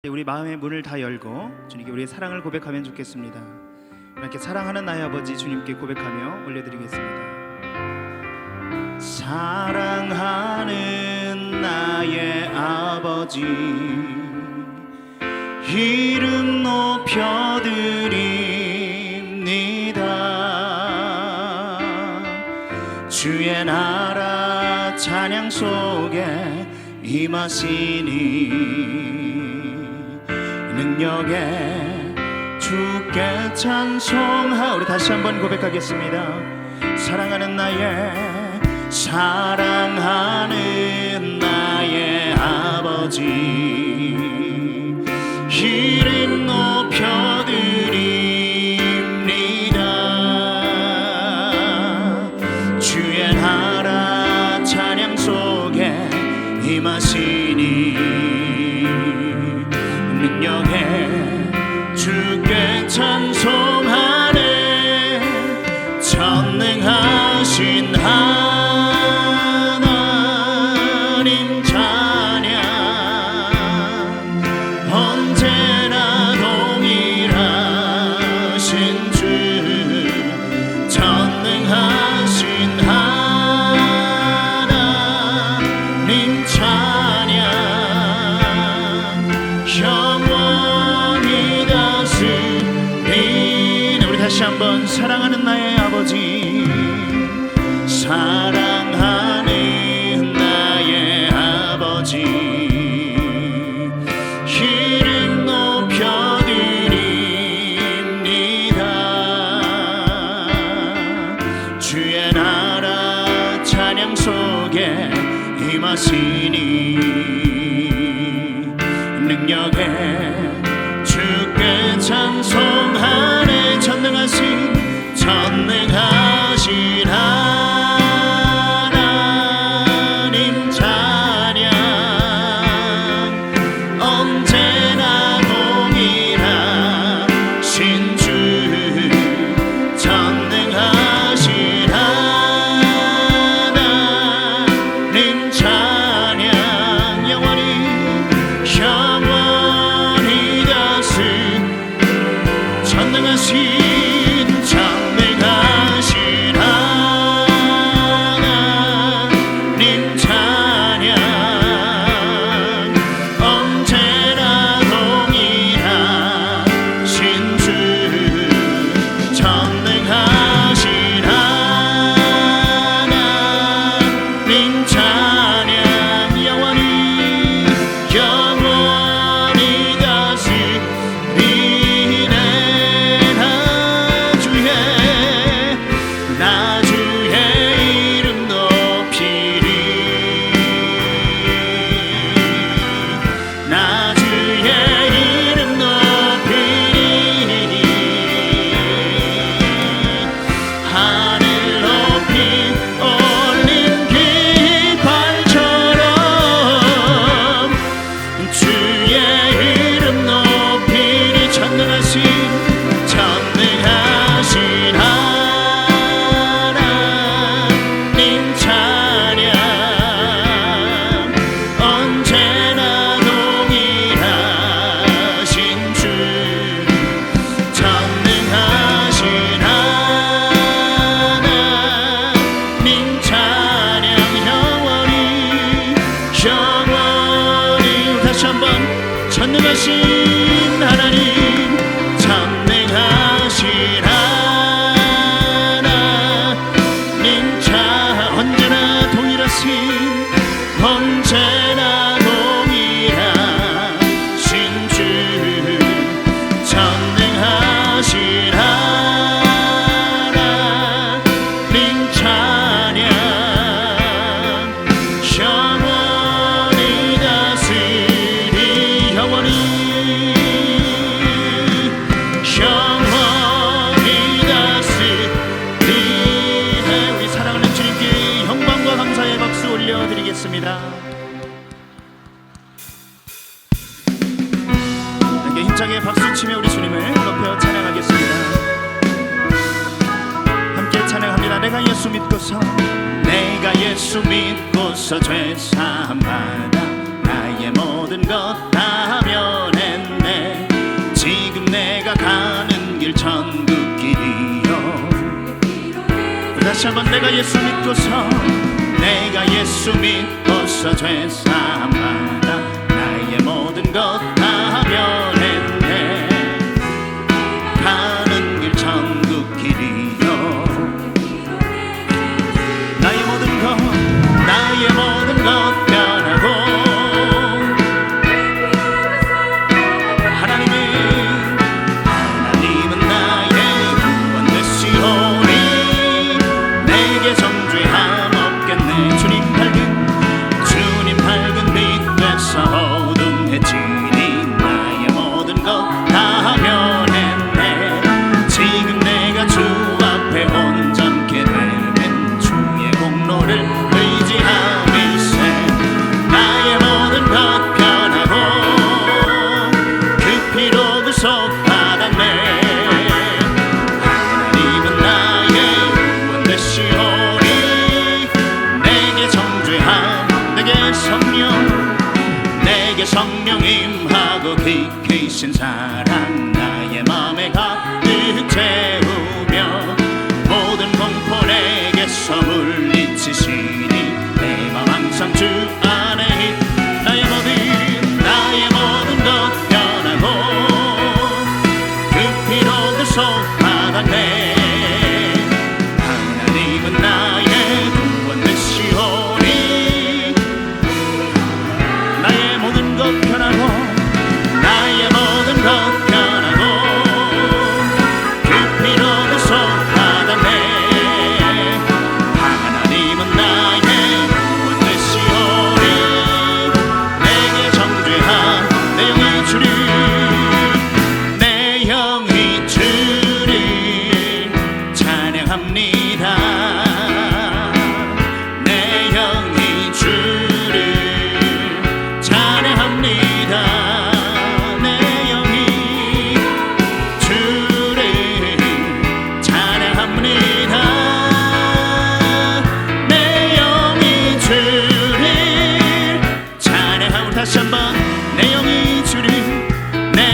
우리 마음의 문을 다 열고 주님께 우리의 사랑을 고백하면 좋겠습니다. 이렇게 사랑하는 나의 아버지 주님께 고백하며 올려드리겠습니다. 사랑하는 나의 아버지 이름 높여드립니다. 주의 나라 찬양 속에 임하시니 능력에 주께 찬송하. 우리 다시 한번 고백하겠습니다. 사랑하는 나의 아버지 이름 높여드립니다. 주의 나라 찬양 속에 임하시니 능력에 주께 찬송하네. 전능하신 하나님 찬양 언제나 동일하신 주. 전능하신 하나님 찬양 영원히 다스리네. 우리 다시 한번 사랑하는 나의 아버지 사랑하는 나의 아버지 이름 높여드립니다. 주의 나라 찬양 속에 임하시니 능력에 주께 찬송하네. 전능하신 하나님 찬양 언제나 동일하신 주. 전능하신 하나님 찬양 영원히 다스리네. 전능하신 하나님 찬양 언제나 동일하신 주. 전능하신 하나님 찬양 영원히 다스리네. 나 주의 이름 높이리. 나 주의 이름 높이리. 하늘 높이 올린 깃발처럼 주의 이름 높이리. 전능하신 하나님 찬양 언제나 동일하신 주. 전능하신 하나님 찬양 영원히 다시 한번 전능하신 하나님 전능하신 하나님 찬 언제나 동일하신 주. 전능하신 하나님 찬양 영원히 다스리. 영원히 다스리네. 우리 사랑하는 주님께 영광과 감사의 박수 올려드리겠습니다. 함께 힘차게 박수치며 우리 주님을 높여 찬양하겠습니다. 함께 찬양합니다. 내가 예수 믿고서 죄 사함 받아 나의 모든 것 다 면했네. 다시 한번 내가 예수 믿고서 죄 사함 받아 나의 모든 것 다 면했네. 가는 길 천국 길이요. 나의 모든 것 변하고 하나님은 나의 구원 되시오니 내게 정죄함 없겠네. 주님 밝은 빛 되사 어둠해지니 나의 모든 것 다 면했네. 지금 내가 주 앞에 온전케 되면 주의 공로를 의지함일세. 나의 모든 것 변하고 그 피로 구속받았네. 하나님은 나의 구원 되시오니 내게 정죄함 내게 성령 임하고 깊이 신 사랑 나의 맘에 가득 채우며 모든 공포 내게서 물리치시니 내 맘 항상 주 안에 나의 모든 것 변하고 그 피로 구속받았네. 하나님은 나의 구원 되시오니 나의 모든 것 변하고 그 피로 구속받았네. 하나님은 나의 구원 되시오니 내게 정죄한 내 영이 주를 찬양합니다. 내 영이 주를 찬양합니다. 내 영이 주를 찬양합니다. 내 영이 주를 찬양하고 다시 한번 내 영이 주를 내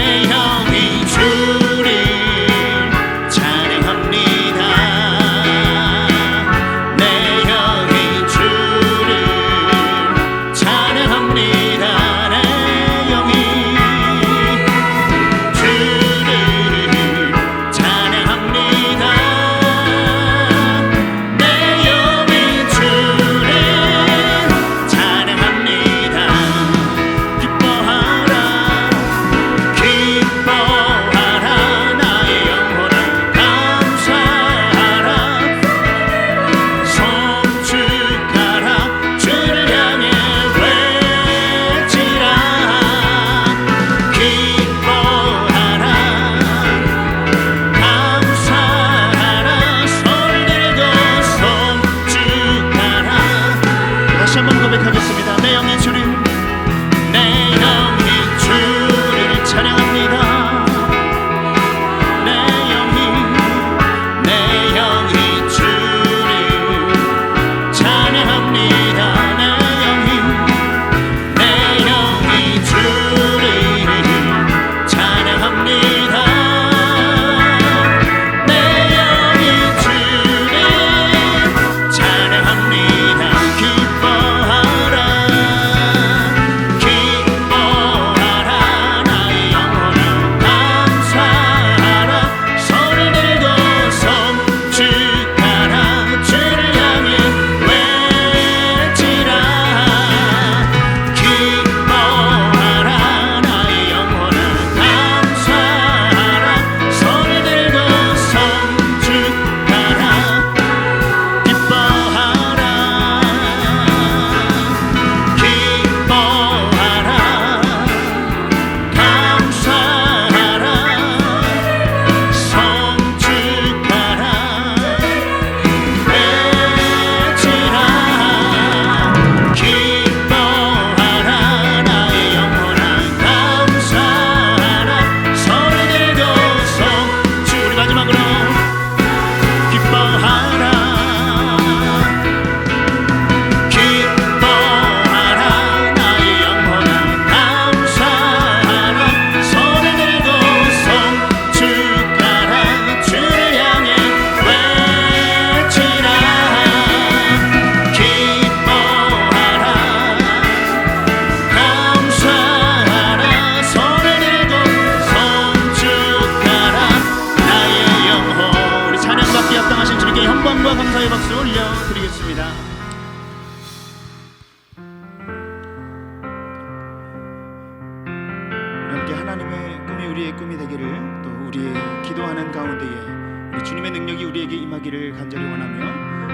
이렇게 하나님의 꿈이 우리의 꿈이 되기를, 또 우리의 기도하는 가운데에 우리 주님의 능력이 우리에게 임하기를 간절히 원하며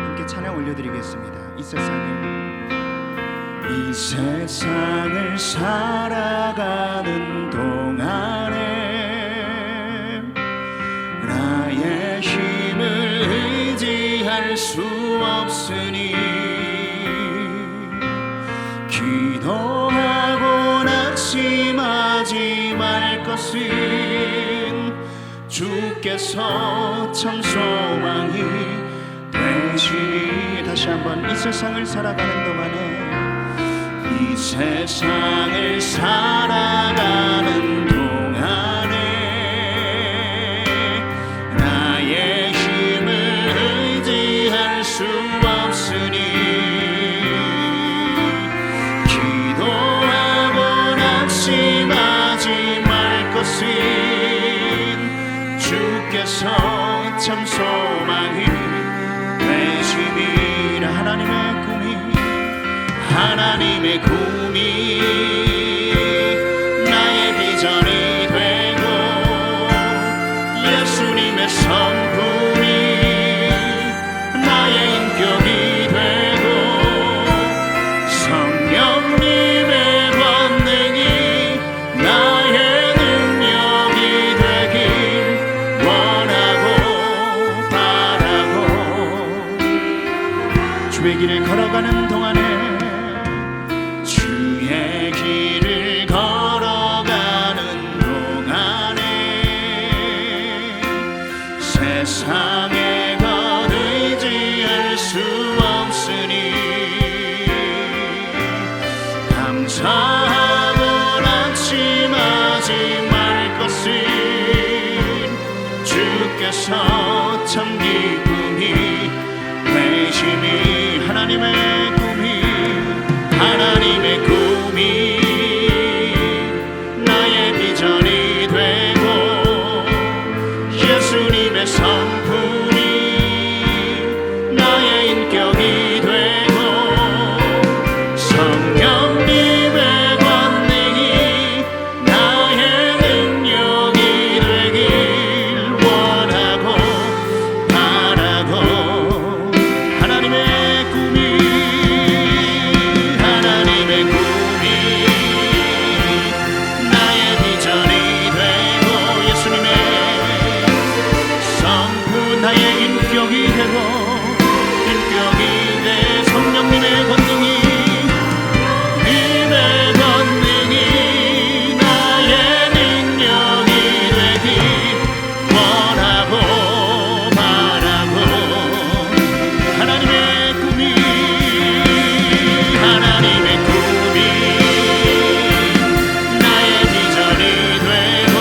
함께 찬양 올려드리겠습니다. 이 세상을 살아가는 동안에 나의 힘을 의지할 수 없으니 기도하고 낙심하지 말 것은 주께서 참 소망이 되시니. 다시 한번 이 세상을 살아가는 동안에 이 세상을 살아가는 동안에 나의 힘을 의지할 수 없으니 기도하고 낙심하지 말 것은 주께서 참 소망이 되심이라. 하나님의 꿈이 나의 비전이 되고 예수님의 성품이 나의 인격이 되고 성령님의 권능이 나의 능력이 되길 원하고 바라고 주의 길을 걸어가는 동안에 세상에 것 의지할 수 없으니 감사하고 낙심하지 말 것은 주께서 참 기쁨이 되심이. 하나님의 꿈이 나의 비전이 되고 예수님의 성품이 나의 인격이 되고 성령님의 권능이 나의 능력이 되길 원하고 바라고 하나님의 꿈이 나의 비전이 되고 예수님의 나의 인격이 되고 성령님의 권능이 나의 능력이 되길 원하고 바라고 하나님의 꿈이 나의 비전이 되고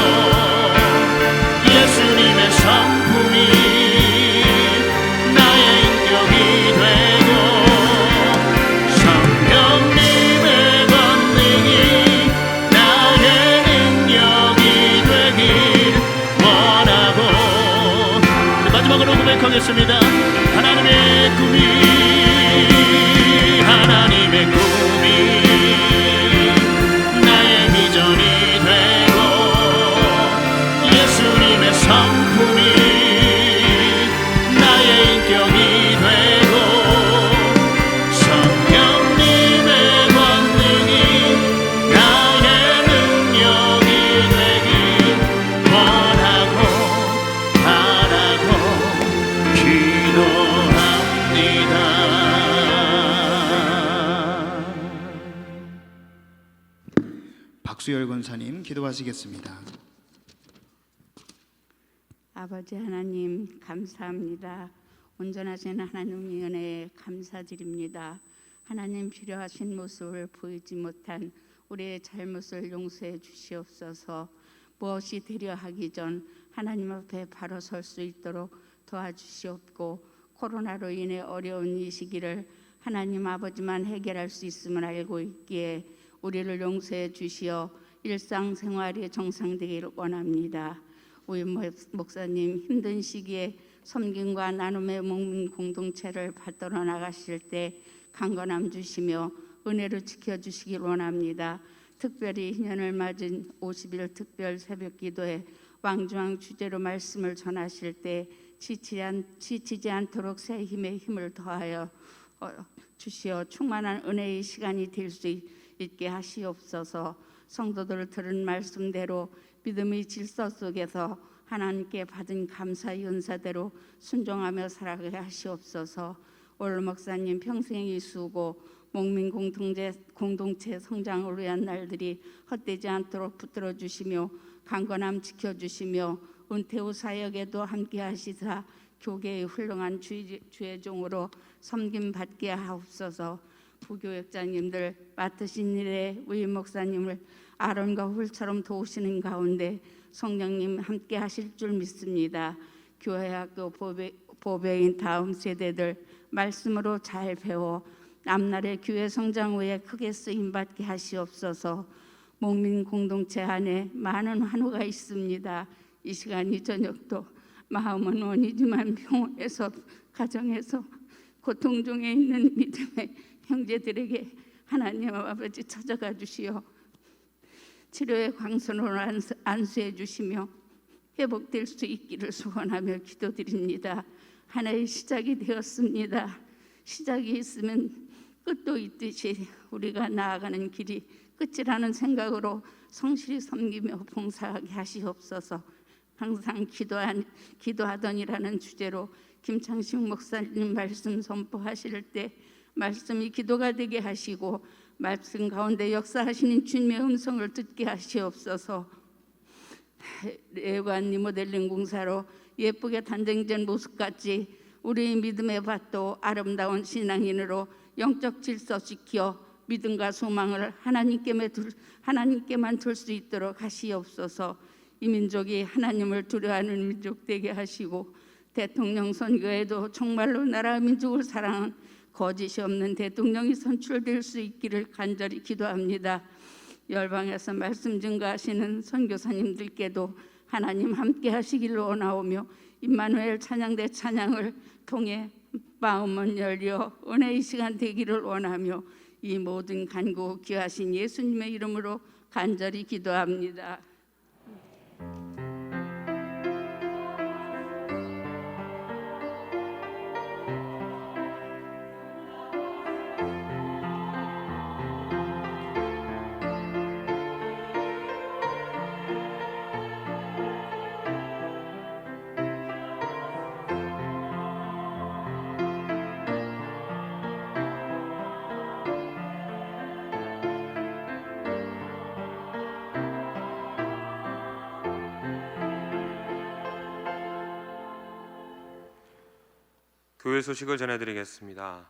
예수님의 성품이 고백하겠습니다. 하나님의 꿈이 나의 비전이 되고 예수님의 성품이 나의 인격이 되고 성령님의 권능이 나의 능력이 되길 원하고 바라고 기도합니다. 박수열 권사님 기도하시겠습니다. 아버지 하나님 감사합니다. 온전하신 하나님의 은혜에 감사드립니다. 하나님 필요하신 모습을 보이지 못한 우리의 잘못을 용서해 주시옵소서. 무엇이 되려 하기 전 하나님 앞에 바로 설 수 있도록 도와주시옵고 코로나로 인해 어려운 이 시기를 하나님 아버지만 해결할 수 있음을 알고 있기에 우리를 용서해 주시어 일상생활이 정상되기를 원합니다. 우리 목사님 힘든 시기에 섬김과 나눔의 목민 공동체를 받들어 나가실 때 강건함 주시며 은혜를 지켜주시길 원합니다. 특별히 인연을 맞은 50일 특별 새벽 기도에 왕중왕 주제로 말씀을 전하실 때 지치지 않도록 새 힘에 힘을 더하여 주시어 충만한 은혜의 시간이 될 수 있게 하시옵소서. 성도들 들은 말씀대로 믿음의 질서 속에서 하나님께 받은 감사의 은사대로 순종하며 살아가게 하시옵소서. 올 목사님 평생의 수고, 목민 공동체 성장을 위한 날들이 헛되지 않도록 붙들어 주시며 강건함 지켜주시며 은퇴 후 사역에도 함께 하시사 교계의 훌륭한 주의 종으로 섬김 받게 하옵소서. 부교역자님들 맡으신 일에 우리 목사님을 아론과 훌처럼 도우시는 가운데 성령님 함께 하실 줄 믿습니다. 교회학교 보배인 다음 세대들 말씀으로 잘 배워 앞날의 교회 성장 후에 크게 쓰임 받게 하시옵소서. 목민 공동체 안에 많은 환우가 있습니다. 이 시간 이 저녁도 마음은 원이지만 병원에서 가정에서 고통 중에 있는 믿음의 형제들에게 하나님 아버지 찾아가 주시어 치료의 광선으로 안수해 주시며 회복될 수 있기를 소원하며 기도드립니다. 하나의 시작이 되었습니다. 시작이 있으면 끝도 있듯이 우리가 나아가는 길이 끝이라는 생각으로 성실히 섬기며 봉사하게 하시옵소서. 항상 기도하더니라는 주제로 김창식 목사님 말씀 선포하실 때 말씀이 기도가 되게 하시고 말씀 가운데 역사하시는 주님의 음성을 듣게 하시옵소서. 레관 리모델링 공사로 예쁘게 단정된 모습같이 우리 믿음의 밭도 아름다운 신앙인으로 영적 질서 지켜 믿음과 소망을 하나님께만 둘 수 있도록 하시옵소서. 이 민족이 하나님을 두려워하는 민족 되게 하시고 대통령 선거에도 정말로 나라 민족을 사랑하는 거짓이 없는 대통령이 선출될 수 있기를 간절히 기도합니다. 열방에서 말씀 증거하시는 선교사님들께도 하나님 함께 하시기를 원하오며 임마누엘 찬양대 찬양을 통해 마음은 열려 은혜의 시간 되기를 원하며 이 모든 간구 귀하신 예수님의 이름으로 간절히 기도합니다. 교회 소식을 전해드리겠습니다.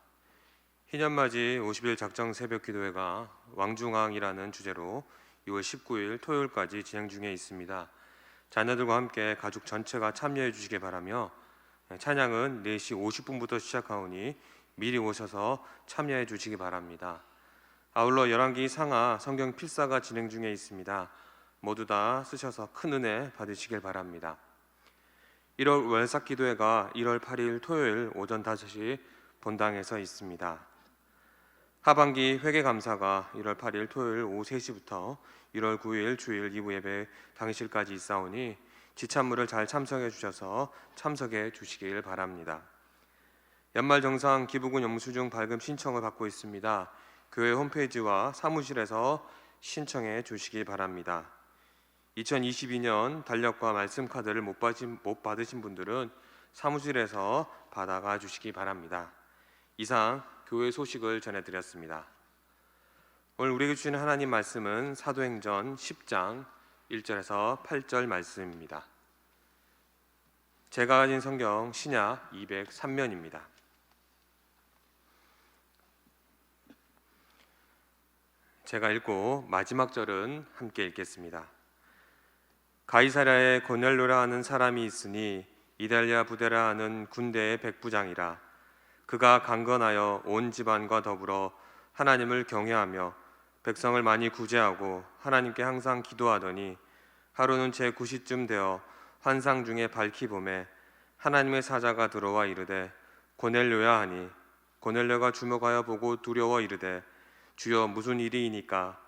희년맞이 50일 작정 새벽 기도회가 왕중왕이라는 주제로 6월 19일 토요일까지 진행 중에 있습니다. 자녀들과 함께 가족 전체가 참여해 주시기 바라며 찬양은 4시 50분부터 시작하오니 미리 오셔서 참여해 주시기 바랍니다. 아울러 11기 상하 성경 필사가 진행 중에 있습니다. 모두 다 쓰셔서 큰 은혜 받으시길 바랍니다. 1월 월삭 기도회가 1월 8일 토요일 오전 5시 본당에서 있습니다. 하반기 회개감사가 1월 8일 토요일 오후 3시부터 1월 9일 주일 2부 예배 당일까지 있사오니 지참물을 잘 참석해 주셔서 참석해 주시길 바랍니다. 연말정상 기부금 영수증 발급 신청을 받고 있습니다. 교회 홈페이지와 사무실에서 신청해 주시기 바랍니다. 2022년 달력과 말씀 카드를 못 받으신 분들은 사무실에서 받아가 주시기 바랍니다. 이상 교회 소식을 전해드렸습니다. 오늘 우리에게 주시는 하나님 말씀은 사도행전 10장 1절에서 8절 말씀입니다. 제가 가진 성경 신약 203면입니다. 제가 읽고 마지막 절은 함께 읽겠습니다. 가이사랴에 고넬료라 하는 사람이 있으니 이달랴 부데라 하는 군대의 백부장이라. 그가 강건하여 온 집안과 더불어 하나님을 경외하며 백성을 많이 구제하고 하나님께 항상 기도하더니 하루는 제9시쯤 되어 환상 중에 밝히 보매 하나님의 사자가 들어와 이르되 고넬료야 하니 고넬료가 주목하여 보고 두려워 이르되 주여 무슨 일이이니까.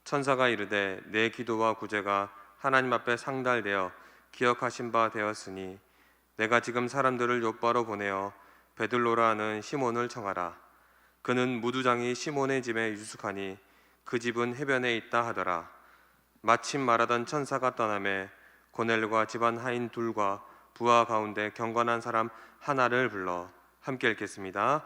천사가 이르되 내 기도와 구제가 하나님 앞에 상달되어 기억하신 바 되었으니 내가 지금 사람들을 욥바로 보내어 베들로라 하는 시몬을 청하라. 그는 무두장이 시몬의 집에 유숙하니 그 집은 해변에 있다 하더라. 마침 말하던 천사가 떠나매 고넬과 집안 하인 둘과 부하 가운데 경건한 사람 하나를 불러 함께 읽겠습니다.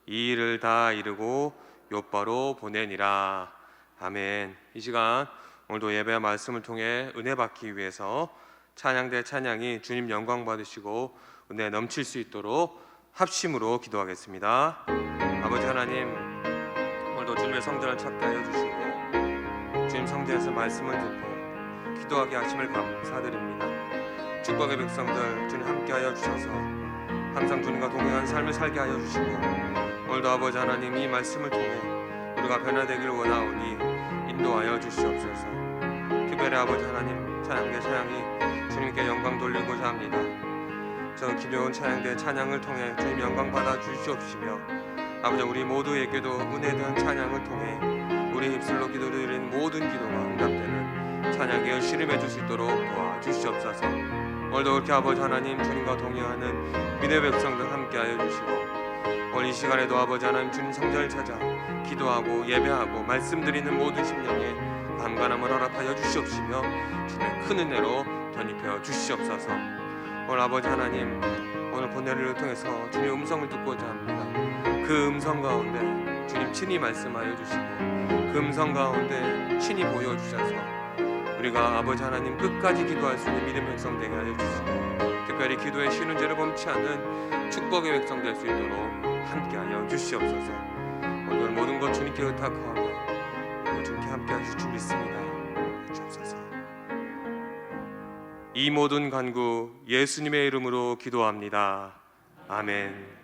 이 일을 다 이루고 욥바로 보내니라. 아멘. 이 시간 오늘도 예배와 말씀을 통해 은혜 받기 위해서 찬양대 찬양이 주님 영광 받으시고 은혜 넘칠 수 있도록 합심으로 기도하겠습니다. 아버지 하나님, 오늘도 주님의 성전을 찾게 하여 주시고 주님 성전에서 말씀을 듣고 기도하게 하심을 감사드립니다. 축복의 백성들 주님 함께 하여 주셔서 항상 주님과 동행한 삶을 살게 하여 주시고 오늘도 아버지 하나님 이 말씀을 통해 우리가 변화되길 원하오니 인도하여 주시옵소서. 특별히 아버지 하나님 찬양대 찬양이 주님께 영광 돌리고자 합니다. 저 기도원 찬양대 찬양을 통해 주님 영광 받아 주시옵시며 아버지 우리 모두에게도 은혜된 찬양을 통해 우리 입술로 기도드린 모든 기도가 응답되는 찬양의 씨름해 줄 수 있도록 도와주시옵소서. 오늘도 그렇게 아버지 하나님 주님과 동행하는 믿음의 백성들 함께하여 주시고 오늘 이 시간에도 아버지 하나님 주님 성전을 찾아 기도하고 예배하고 말씀드리는 모든 심령에 강건함을 허락하여 주시옵시며 주님의 큰 은혜로 덧입혀 주시옵소서. 오늘 아버지 하나님 오늘 본회를 통해서 주님의 음성을 듣고자 합니다. 그 음성 가운데 주님 친히 말씀하여 주시고 그 음성 가운데 친히 보여주셔서 우리가 아버지 하나님 끝까지 기도할 수 있는 믿음의 백성 되게 하여 주시고 특별히 기도에 쉬는 죄를 범치 않는 축복의 백성 될 수 있도록 함께하여 주시옵소서. 오늘 모든 것 주님께 의탁하며 주님께 함께 하실 줄 믿습니다. 주옵소서. 이 모든 간구 예수님의 이름으로 기도합니다. 아멘.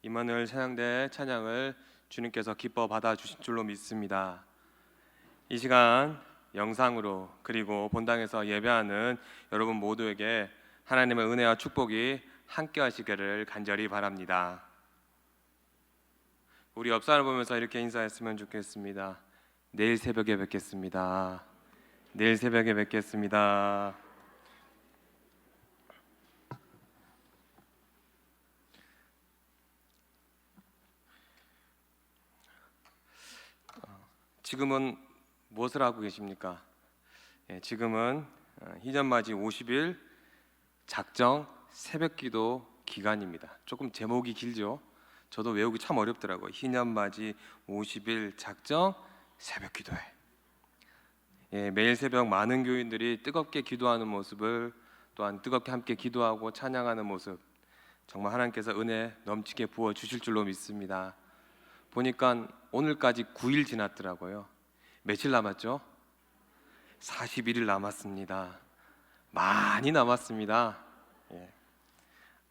임마누엘 찬양대 찬양을 주님께서 기뻐 받아주신 줄로 믿습니다. 이 시간 영상으로 그리고 본당에서 예배하는 여러분 모두에게 하나님의 은혜와 축복이 함께 하시기를 간절히 바랍니다. 우리 옆 사람 보면서 이렇게 인사했으면 좋겠습니다. 내일 새벽에 뵙겠습니다. 내일 새벽에 뵙겠습니다. 지금은 무엇을 하고 계십니까? 지금은 희년맞이 50일 작정 새벽기도 기간입니다. 조금 제목이 길죠? 저도 외우기 참 어렵더라고요. 희년맞이 50일 작정 새벽기도회. 매일 새벽 많은 교인들이 뜨겁게 기도하는 모습을, 또한 뜨겁게 함께 기도하고 찬양하는 모습, 정말 하나님께서 은혜 넘치게 부어 주실 줄로 믿습니다. 보니까 오늘까지 9일 지났더라고요. 며칠 남았죠? 41일 남았습니다. 많이 남았습니다.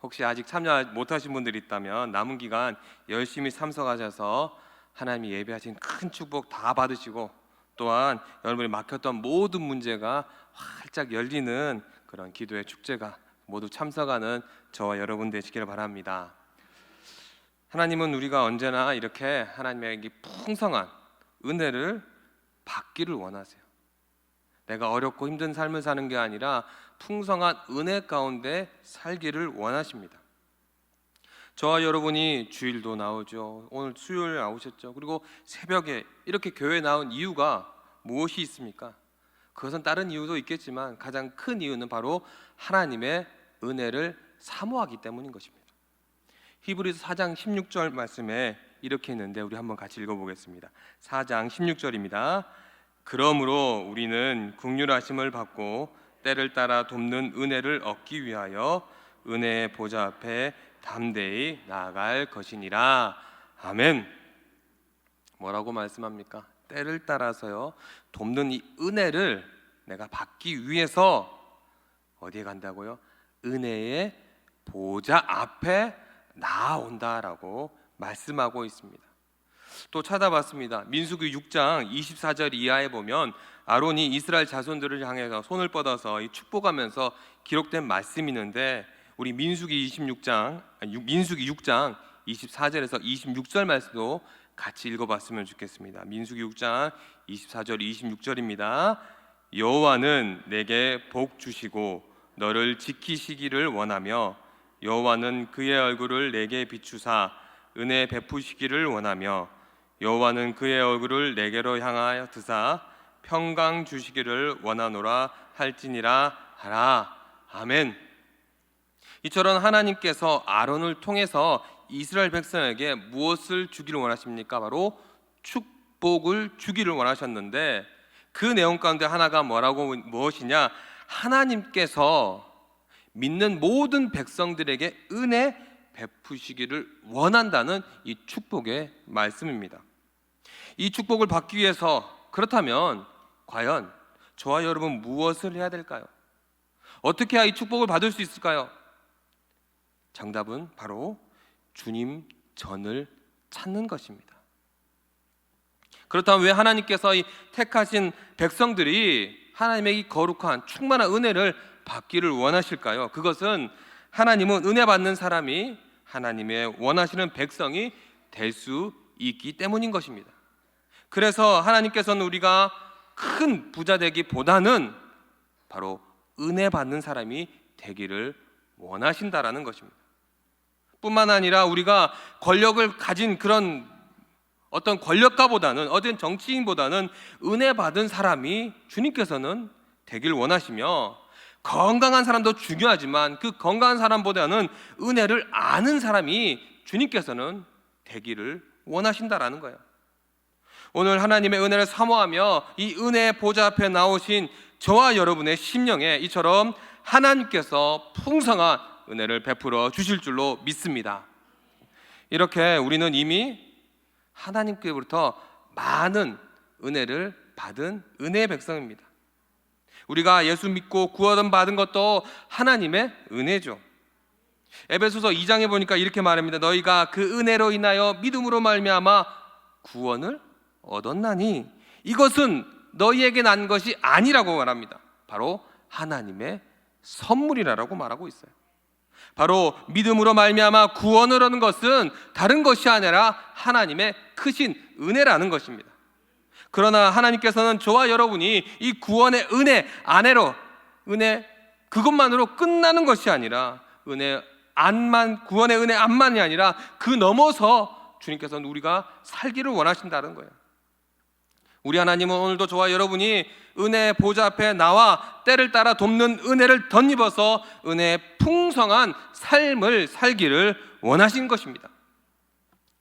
혹시 아직 참여 못하신 분들이 있다면 남은 기간 열심히 참석하셔서 하나님이 예배하신 큰 축복 다 받으시고, 또한 여러분이 막혔던 모든 문제가 활짝 열리는 그런 기도의 축제가 모두 참석하는 저와 여러분 되시기를 바랍니다. 하나님은 우리가 언제나 이렇게 하나님의 풍성한 은혜를 받기를 원하세요. 내가 어렵고 힘든 삶을 사는 게 아니라 풍성한 은혜 가운데 살기를 원하십니다. 저와 여러분이 주일도 나오죠. 오늘 수요일 나오셨죠. 그리고 새벽에 이렇게 교회에 나온 이유가 무엇이 있습니까? 그것은 다른 이유도 있겠지만 가장 큰 이유는 바로 하나님의 은혜를 사모하기 때문인 것입니다. 히브리서 4장 16절 말씀에 이렇게 있는데 우리 한번 같이 읽어보겠습니다. 4장 16절입니다. 그러므로 우리는 긍휼하심을 받고 때를 따라 돕는 은혜를 얻기 위하여 은혜의 보좌 앞에 담대히 나아갈 것이니라. 아멘. 뭐라고 말씀합니까? 때를 따라서요, 돕는 이 은혜를 내가 받기 위해서 어디에 간다고요? 은혜의 보좌 앞에 나아온다라고 말씀하고 있습니다. 또 찾아봤습니다. 민수기 6장 24절 이하에 보면 아론이 이스라엘 자손들을 향해서 손을 뻗어서 축복하면서 기록된 말씀이 있는데, 우리 민수기 6장 24절에서 26절 말씀도 같이 읽어봤으면 좋겠습니다. 민수기 6장 24절 26절입니다. 여호와는 내게 복 주시고 너를 지키시기를 원하며 여호와는 그의 얼굴을 내게 비추사 은혜 베푸시기를 원하며 여호와는 그의 얼굴을 내게로 향하여 드사 평강 주시기를 원하노라 할지니라 하라. 아멘. 이처럼 하나님께서 아론을 통해서 이스라엘 백성에게 무엇을 주기를 원하십니까? 바로 축복을 주기를 원하셨는데, 그 내용 가운데 하나가 무엇이냐? 하나님께서 믿는 모든 백성들에게 은혜 베푸시기를 원한다는 이 축복의 말씀입니다. 이 축복을 받기 위해서, 그렇다면 과연 저와 여러분 무엇을 해야 될까요? 어떻게 해야 이 축복을 받을 수 있을까요? 정답은 바로 주님 전을 찾는 것입니다. 그렇다면 왜 하나님께서 이 택하신 백성들이 하나님의 이 거룩한 충만한 은혜를 받기를 원하실까요? 그것은 하나님은 은혜 받는 사람이 하나님의 원하시는 백성이 될 수 있기 때문인 것입니다. 그래서 하나님께서는 우리가 큰 부자 되기보다는 바로 은혜 받는 사람이 되기를 원하신다라는 것입니다. 뿐만 아니라 우리가 권력을 가진 그런 어떤 권력가보다는, 어떤 정치인보다는 은혜 받은 사람이 주님께서는 되길 원하시며, 건강한 사람도 중요하지만 그 건강한 사람보다는 은혜를 아는 사람이 주님께서는 되기를 원하신다라는 거예요. 오늘 하나님의 은혜를 사모하며 이 은혜의 보좌 앞에 나오신 저와 여러분의 심령에 이처럼 하나님께서 풍성한 은혜를 베풀어 주실 줄로 믿습니다. 이렇게 우리는 이미 하나님께로부터 많은 은혜를 받은 은혜의 백성입니다. 우리가 예수 믿고 구원 받은 것도 하나님의 은혜죠. 에베소서 2장에 보니까 이렇게 말합니다. 너희가 그 은혜로 인하여 믿음으로 말미암아 구원을 얻었나니 이것은 너희에게 난 것이 아니라고 말합니다. 바로 하나님의 선물이라고 말하고 있어요. 바로 믿음으로 말미암아 구원을 얻는 것은 다른 것이 아니라 하나님의 크신 은혜라는 것입니다. 그러나 하나님께서는 저와 여러분이 이 구원의 은혜 안에로 그것만으로 끝나는 것이 아니라 구원의 은혜 안만이 아니라 그 넘어서 주님께서는 우리가 살기를 원하신다는 거예요. 우리 하나님은 오늘도 저와 여러분이 은혜 보좌 앞에 나와 때를 따라 돕는 은혜를 덧입어서 은혜의 풍성한 삶을 살기를 원하신 것입니다.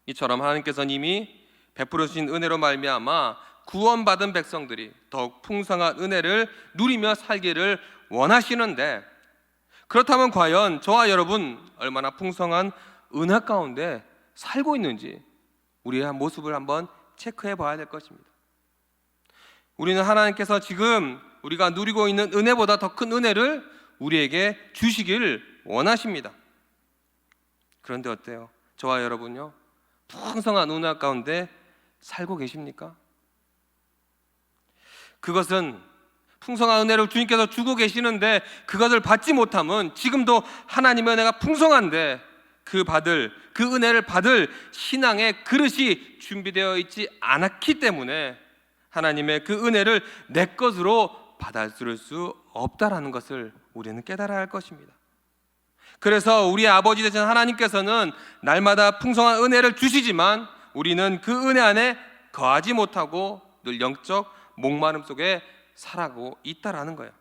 이처럼 하나님께서는 이미 베풀어 주신 은혜로 말미암아 구원받은 백성들이 더욱 풍성한 은혜를 누리며 살기를 원하시는데, 그렇다면 과연 저와 여러분 얼마나 풍성한 은혜 가운데 살고 있는지 우리의 모습을 한번 체크해 봐야 될 것입니다. 우리는 하나님께서 지금 우리가 누리고 있는 은혜보다 더 큰 은혜를 우리에게 주시길 원하십니다. 그런데 어때요? 저와 여러분요, 풍성한 은혜 가운데 살고 계십니까? 그것은 풍성한 은혜를 주님께서 주고 계시는데 그것을 받지 못하면 지금도 하나님의 은혜가 풍성한데 그 은혜를 받을 신앙의 그릇이 준비되어 있지 않았기 때문에 하나님의 그 은혜를 내 것으로 받아들일 수 없다라는 것을 우리는 깨달아야 할 것입니다. 그래서 우리의 아버지 되신 하나님께서는 날마다 풍성한 은혜를 주시지만 우리는 그 은혜 안에 거하지 못하고 늘 영적 목마름 속에 살아가고 있다라는 거예요.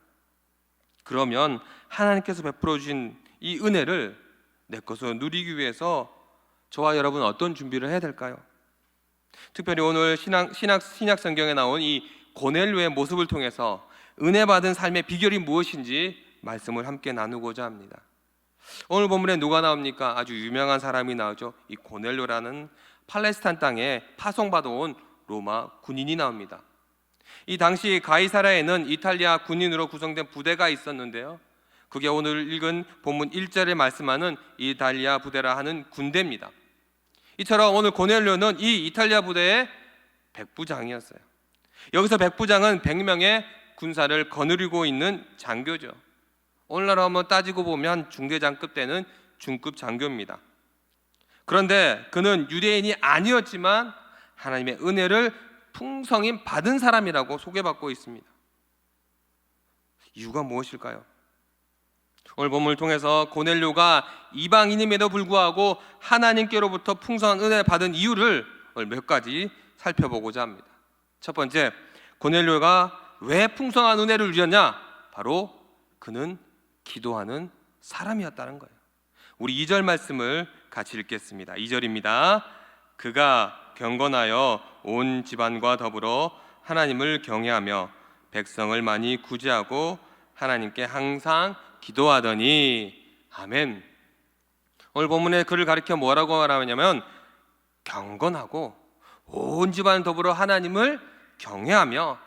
그러면 하나님께서 베풀어 주신 이 은혜를 내 것으로 누리기 위해서 저와 여러분은 어떤 준비를 해야 될까요? 특별히 오늘 신약 성경에 나온 이 고넬료의 모습을 통해서 은혜 받은 삶의 비결이 무엇인지 말씀을 함께 나누고자 합니다. 오늘 본문에 누가 나옵니까? 아주 유명한 사람이 나오죠. 이 고넬료라는 팔레스타인 땅에 파송받아 온 로마 군인이 나옵니다. 이 당시 가이사랴에는 이탈리아 군인으로 구성된 부대가 있었는데요, 그게 오늘 읽은 본문 1절에 말씀하는 이탈리아 부대라 하는 군대입니다. 이처럼 오늘 고넬료는 이 이탈리아 부대의 백부장이었어요. 여기서 백부장은 100명의 군사를 거느리고 있는 장교죠. 오늘날로 한번 따지고 보면 중대장급 되는 중급 장교입니다. 그런데 그는 유대인이 아니었지만 하나님의 은혜를 풍성히 받은 사람이라고 소개받고 있습니다. 이유가 무엇일까요? 오늘 본문을 통해서 고넬료가 이방인임에도 불구하고 하나님께로부터 풍성한 은혜를 받은 이유를 오늘 몇 가지 살펴보고자 합니다. 첫 번째, 고넬료가 왜 풍성한 은혜를 누렸냐? 바로 그는 기도하는 사람이었다는 거예요. 우리 2절 말씀을 같이 읽겠습니다. 2절입니다. 그가 경건하여 온 집안과 더불어 하나님을 경외하며 백성을 많이 구제하고 하나님께 항상 기도하더니. 아멘. 오늘 본문에 그를 가리켜 뭐라고 말하냐면 경건하고 온 집안 더불어 하나님을 경외하며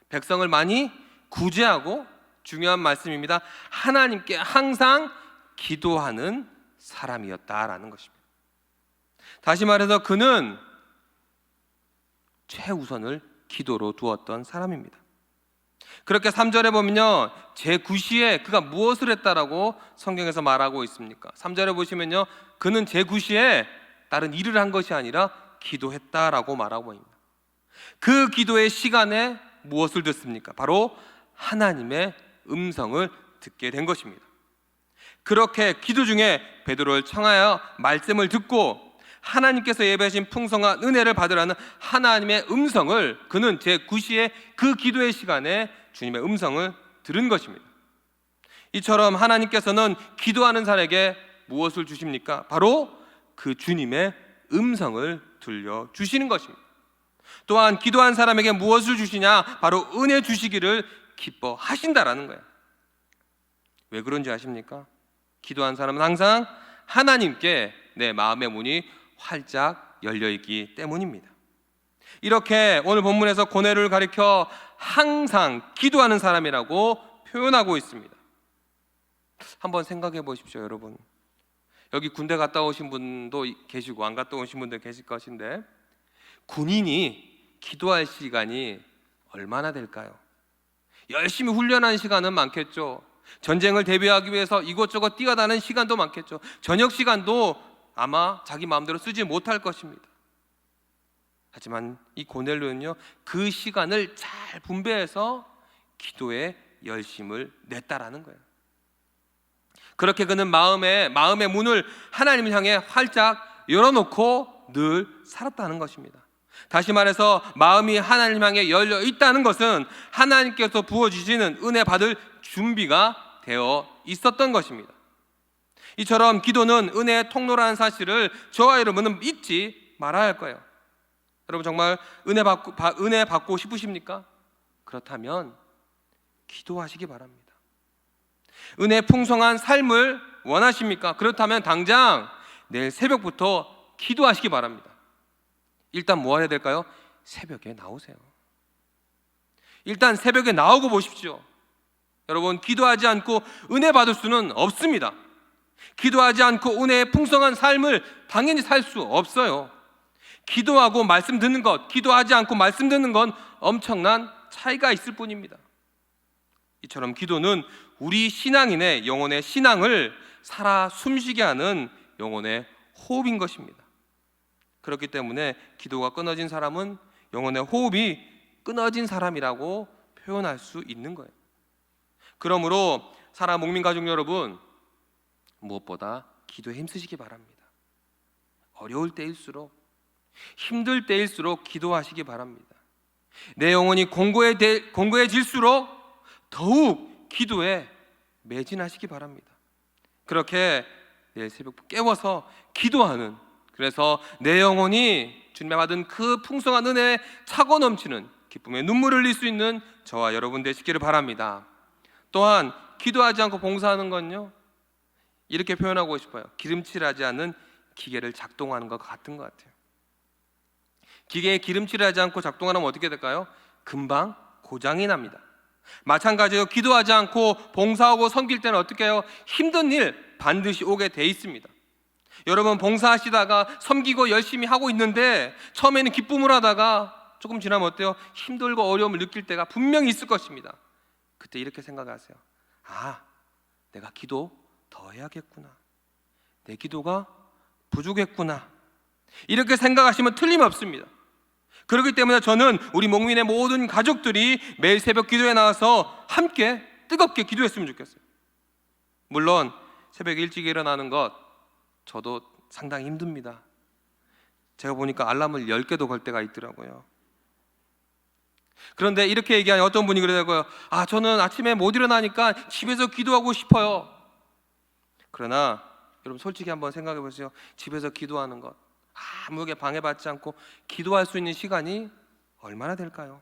백성을 많이 구제하고, 중요한 말씀입니다, 하나님께 항상 기도하는 사람이었다라는 것입니다. 다시 말해서 그는 최우선을 기도로 두었던 사람입니다. 그렇게 3절에 보면요, 제9시에 그가 무엇을 했다라고 성경에서 말하고 있습니까? 3절에 보시면요, 그는 제9시에 다른 일을 한 것이 아니라 기도했다라고 말하고 있습니다. 그 기도의 시간에 무엇을 듣습니까? 바로 하나님의 음성을 듣게 된 것입니다. 그렇게 기도 중에 베드로를 청하여 말씀을 듣고 하나님께서 예배하신 풍성한 은혜를 받으라는 하나님의 음성을, 그는 제9시에 그 기도의 시간에 주님의 음성을 들은 것입니다. 이처럼 하나님께서는 기도하는 사람에게 무엇을 주십니까? 바로 그 주님의 음성을 들려주시는 것입니다. 또한 기도한 사람에게 무엇을 주시냐? 바로 은혜 주시기를 기뻐하신다라는 거예요. 왜 그런지 아십니까? 기도한 사람은 항상 하나님께 내 마음의 문이 활짝 열려있기 때문입니다. 이렇게 오늘 본문에서 고넬료를 가리켜 항상 기도하는 사람이라고 표현하고 있습니다. 한번 생각해 보십시오, 여러분. 여기 군대 갔다 오신 분도 계시고 안 갔다 오신 분도 계실 것인데, 군인이 기도할 시간이 얼마나 될까요? 열심히 훈련한 시간은 많겠죠. 전쟁을 대비하기 위해서 이곳저곳 뛰어다니는 시간도 많겠죠. 저녁 시간도 아마 자기 마음대로 쓰지 못할 것입니다. 하지만 이 고넬료는요, 그 시간을 잘 분배해서 기도에 열심을 냈다라는 거예요. 그렇게 그는 마음의 문을 하나님을 향해 활짝 열어놓고 늘 살았다는 것입니다. 다시 말해서 마음이 하나님 향해 열려 있다는 것은 하나님께서 부어주시는 은혜 받을 준비가 되어 있었던 것입니다. 이처럼 기도는 은혜의 통로라는 사실을 저와 여러분은 잊지 말아야 할 거예요. 여러분 정말 은혜 받고 싶으십니까? 그렇다면 기도하시기 바랍니다. 은혜 풍성한 삶을 원하십니까? 그렇다면 당장 내일 새벽부터 기도하시기 바랍니다. 일단 뭐 해야 될까요? 새벽에 나오세요. 일단 새벽에 나오고 보십시오. 여러분, 기도하지 않고 은혜 받을 수는 없습니다. 기도하지 않고 은혜의 풍성한 삶을 당연히 살 수 없어요. 기도하고 말씀 듣는 것, 기도하지 않고 말씀 듣는 건 엄청난 차이가 있을 뿐입니다. 이처럼 기도는 우리 신앙인의 영혼의 신앙을 살아 숨쉬게 하는 영혼의 호흡인 것입니다. 그렇기 때문에 기도가 끊어진 사람은 영혼의 호흡이 끊어진 사람이라고 표현할 수 있는 거예요. 그러므로 사랑 목민 가족 여러분, 무엇보다 기도에 힘쓰시기 바랍니다. 어려울 때일수록, 힘들 때일수록 기도하시기 바랍니다. 내 영혼이 공고해질수록 더욱 기도에 매진하시기 바랍니다. 그렇게 내일 새벽 깨워서 기도하는, 그래서 내 영혼이 주님의 받은 그 풍성한 은혜에 차고 넘치는 기쁨의 눈물을 흘릴 수 있는 저와 여러분 되시기를 바랍니다. 또한 기도하지 않고 봉사하는 건요, 이렇게 표현하고 싶어요. 기름칠하지 않는 기계를 작동하는 것 같은 것 같아요. 기계에 기름칠하지 않고 작동하면 어떻게 될까요? 금방 고장이 납니다. 마찬가지로 기도하지 않고 봉사하고 섬길 때는 어떻게 해요? 힘든 일 반드시 오게 돼 있습니다. 여러분, 봉사하시다가 섬기고 열심히 하고 있는데 처음에는 기쁨을 하다가 조금 지나면 어때요? 힘들고 어려움을 느낄 때가 분명히 있을 것입니다. 그때 이렇게 생각하세요. 아, 내가 기도 더 해야겠구나. 내 기도가 부족했구나. 이렇게 생각하시면 틀림없습니다. 그렇기 때문에 저는 우리 목민의 모든 가족들이 매일 새벽 기도에 나와서 함께 뜨겁게 기도했으면 좋겠어요. 물론 새벽에 일찍 일어나는 것 저도 상당히 힘듭니다. 제가 보니까 알람을 10개도 걸 때가 있더라고요. 그런데 이렇게 얘기하니 어떤 분이 그러더라고요. 아, 저는 아침에 못 일어나니까 집에서 기도하고 싶어요. 그러나 여러분 솔직히 한번 생각해 보세요. 집에서 기도하는 것 아무에게 방해받지 않고 기도할 수 있는 시간이 얼마나 될까요?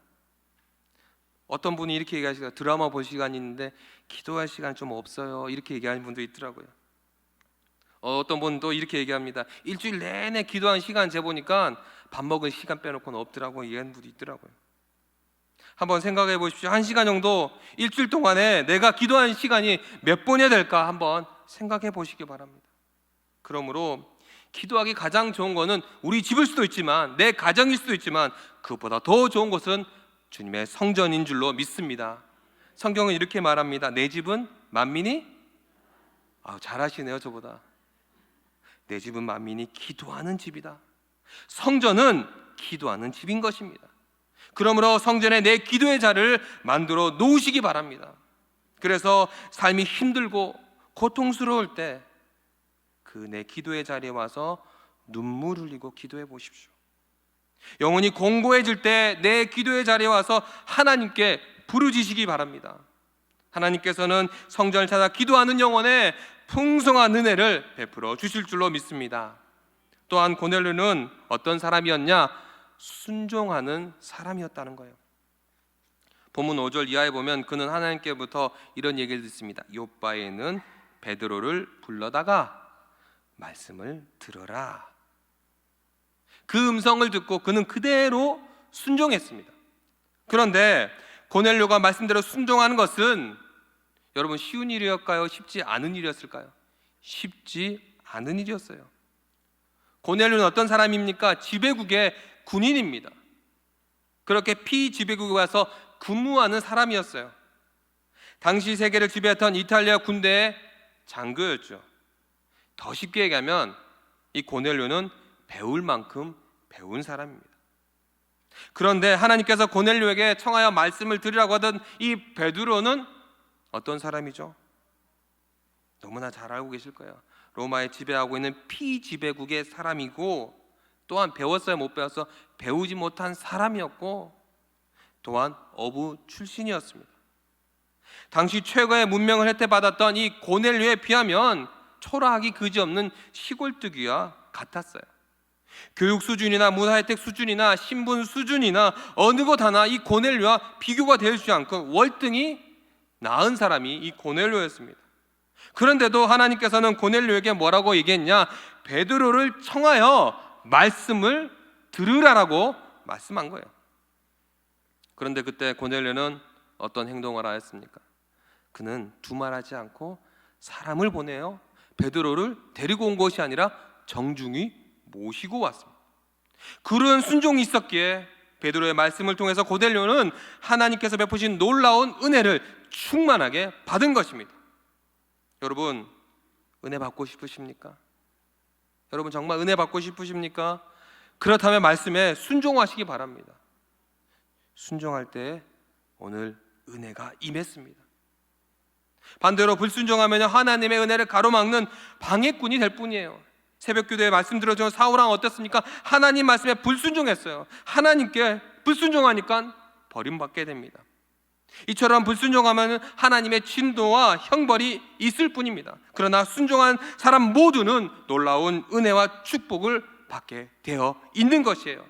어떤 분이 이렇게 얘기하시더라고요. 드라마 볼 시간이 있는데 기도할 시간이 좀 없어요. 이렇게 얘기하는 분도 있더라고요. 어떤 분도 이렇게 얘기합니다. 일주일 내내 기도한 시간 재보니까 밥 먹을 시간 빼놓고는 없더라고 얘기하는 분도 있더라고요. 한번 생각해 보십시오. 1시간 정도 일주일 동안에 내가 기도한 시간이 몇 번이나 될까 한번 생각해 보시기 바랍니다. 그러므로 기도하기 가장 좋은 것은 우리 집일 수도 있지만 내 가정일 수도 있지만 그것보다 더 좋은 것은 주님의 성전인 줄로 믿습니다. 성경은 이렇게 말합니다. 내 집은 만민이 잘하시네요. 저보다. 내 집은 만민이 기도하는 집이다. 성전은 기도하는 집인 것입니다. 그러므로 성전에 내 기도의 자리를 만들어 놓으시기 바랍니다. 그래서 삶이 힘들고 고통스러울 때 그 내 기도의 자리에 와서 눈물 흘리고 기도해 보십시오. 영혼이 공고해질 때 내 기도의 자리에 와서 하나님께 부르짖으시기 바랍니다. 하나님께서는 성전을 찾아 기도하는 영혼에 풍성한 은혜를 베풀어 주실 줄로 믿습니다. 또한 고넬료는 어떤 사람이었냐? 순종하는 사람이었다는 거예요. 본문 5절 이하에 보면 그는 하나님께부터 이런 얘기를 듣습니다. 요바에는 베드로를 불러다가 말씀을 들어라. 그 음성을 듣고 그는 그대로 순종했습니다. 그런데 고넬료가 말씀대로 순종하는 것은 여러분 쉬운 일이었을까요? 쉽지 않은 일이었을까요? 쉽지 아는 일이었어요. 고넬료는 어떤 사람입니까? 지배국의 군인입니다. 그렇게 피지배국에 와서 근무하는 사람이었어요. 당시 세계를 지배했던 이탈리아 군대의 장교였죠. 더 쉽게 얘기하면 이 고넬료는 배울 만큼 배운 사람입니다. 그런데 하나님께서 고넬료에게 청하여 말씀을 드리라고 하던 이 베드로는 어떤 사람이죠? 너무나 잘 알고 계실 거예요. 로마에 지배하고 있는 피지배국의 사람이고, 또한 배웠어야 못 배워서 배우지 못한 사람이었고, 또한 어부 출신이었습니다. 당시 최고의 문명을 혜택받았던 이 고넬료에 비하면 초라하기 그지없는 시골뜨기와 같았어요. 교육 수준이나 문화 혜택 수준이나 신분 수준이나 어느 것 하나 이 고넬료와 비교가 되지 않고 월등히 나은 사람이 이 고넬료였습니다. 그런데도 하나님께서는 고넬료에게 뭐라고 얘기했냐? 베드로를 청하여 말씀을 들으라라고 말씀한 거예요. 그런데 그때 고넬료는 어떤 행동을 하였습니까? 그는 두말하지 않고 사람을 보내어 베드로를 데리고 온 것이 아니라 정중히 모시고 왔습니다. 그런 순종이 있었기에 베드로의 말씀을 통해서 고넬료는 하나님께서 베푸신 놀라운 은혜를 충만하게 받은 것입니다. 여러분, 은혜 받고 싶으십니까? 여러분 정말 은혜 받고 싶으십니까? 그렇다면 말씀에 순종하시기 바랍니다. 순종할 때 오늘 은혜가 임했습니다. 반대로 불순종하면 하나님의 은혜를 가로막는 방해꾼이 될 뿐이에요. 새벽기도에 말씀 들어준 사울왕 어땠습니까? 하나님 말씀에 불순종했어요. 하나님께 불순종하니까 버림받게 됩니다. 이처럼 불순종하면 하나님의 진노와 형벌이 있을 뿐입니다. 그러나 순종한 사람 모두는 놀라운 은혜와 축복을 받게 되어 있는 것이에요.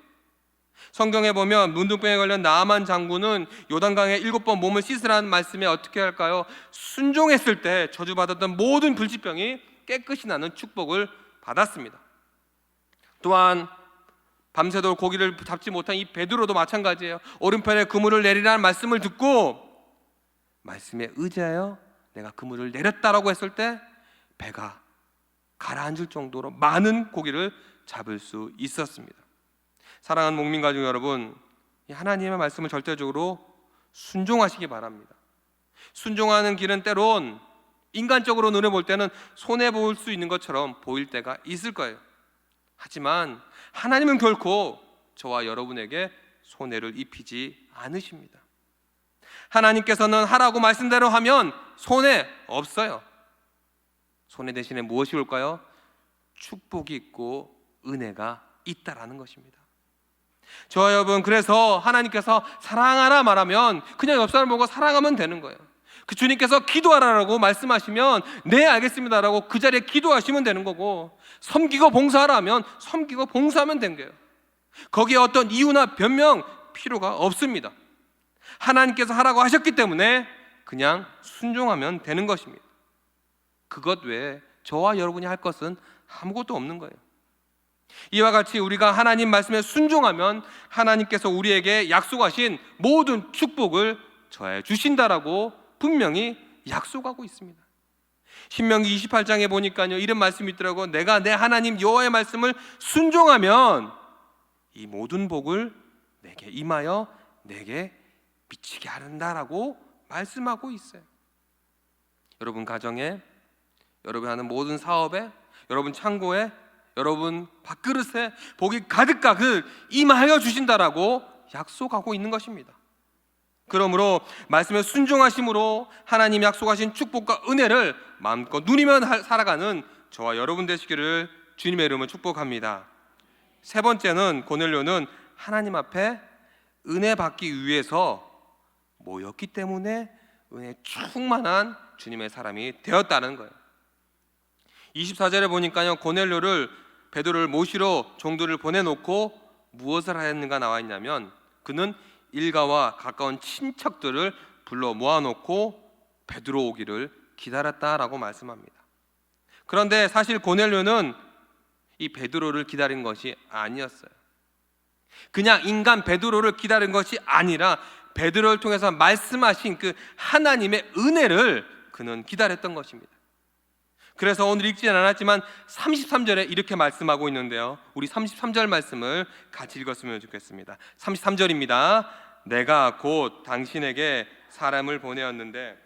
성경에 보면 문둥병에 걸린 나아만 장군은 요단강에 7번 몸을 씻으라는 말씀에 어떻게 할까요? 순종했을 때 저주받았던 모든 불치병이 깨끗이 나는 축복을 받았습니다. 또한 밤새도록 고기를 잡지 못한 이 베드로도 마찬가지예요. 오른편에 그물을 내리라는 말씀을 듣고 말씀에 의지하여 내가 그물을 내렸다라고 했을 때 배가 가라앉을 정도로 많은 고기를 잡을 수 있었습니다. 사랑하는 목민가족 여러분, 이 하나님의 말씀을 절대적으로 순종하시기 바랍니다. 순종하는 길은 때론 인간적으로 눈에 볼 때는 손해볼 수 있는 것처럼 보일 때가 있을 거예요. 하지만 하나님은 결코 저와 여러분에게 손해를 입히지 않으십니다. 하나님께서는 하라고 말씀대로 하면 손해 없어요. 손해 대신에 무엇이 올까요? 축복이 있고 은혜가 있다라는 것입니다. 저와 여러분, 그래서 하나님께서 사랑하라 말하면 그냥 옆 사람 보고 사랑하면 되는 거예요. 그 주님께서 기도하라고 말씀하시면 네 알겠습니다라고 그 자리에 기도하시면 되는 거고, 섬기고 봉사하라면 섬기고 봉사하면 된 거예요. 거기에 어떤 이유나 변명 필요가 없습니다. 하나님께서 하라고 하셨기 때문에 그냥 순종하면 되는 것입니다. 그것 외에 저와 여러분이 할 것은 아무것도 없는 거예요. 이와 같이 우리가 하나님 말씀에 순종하면 하나님께서 우리에게 약속하신 모든 축복을 저해 주신다라고 분명히 약속하고 있습니다. 신명기 28장에 보니까요, 이런 말씀이 있더라고요. 내가 내 하나님 여호와의 말씀을 순종하면 이 모든 복을 내게 임하여 내게 미치게 하는다라고 말씀하고 있어요. 여러분 가정에, 여러분 하는 모든 사업에, 여러분 창고에, 여러분 밥그릇에 복이 가득가득 임하여 주신다라고 약속하고 있는 것입니다. 그러므로 말씀에 순종하심으로 하나님 약속하신 축복과 은혜를 마음껏 누리며 살아가는 저와 여러분 되시기를 주님의 이름으로 축복합니다. 세 번째는 고넬료는 하나님 앞에 은혜 받기 위해서 모였기 때문에 은혜 충만한 주님의 사람이 되었다는 거예요. 24절에 보니까요, 고넬료를 베드로를 모시러 종들을 보내놓고 무엇을 하였는가 나와 있냐면, 그는 일가와 가까운 친척들을 불러 모아놓고 베드로 오기를 기다렸다라고 말씀합니다. 그런데 사실 고넬료는 이 베드로를 기다린 것이 아니었어요. 그냥 인간 베드로를 기다린 것이 아니라 베드로를 통해서 말씀하신 그 하나님의 은혜를 그는 기다렸던 것입니다. 그래서 오늘 읽지는 않았지만 33절에 이렇게 말씀하고 있는데요, 우리 33절 말씀을 같이 읽었으면 좋겠습니다. 33절입니다. 내가 곧 당신에게 사람을 보내었는데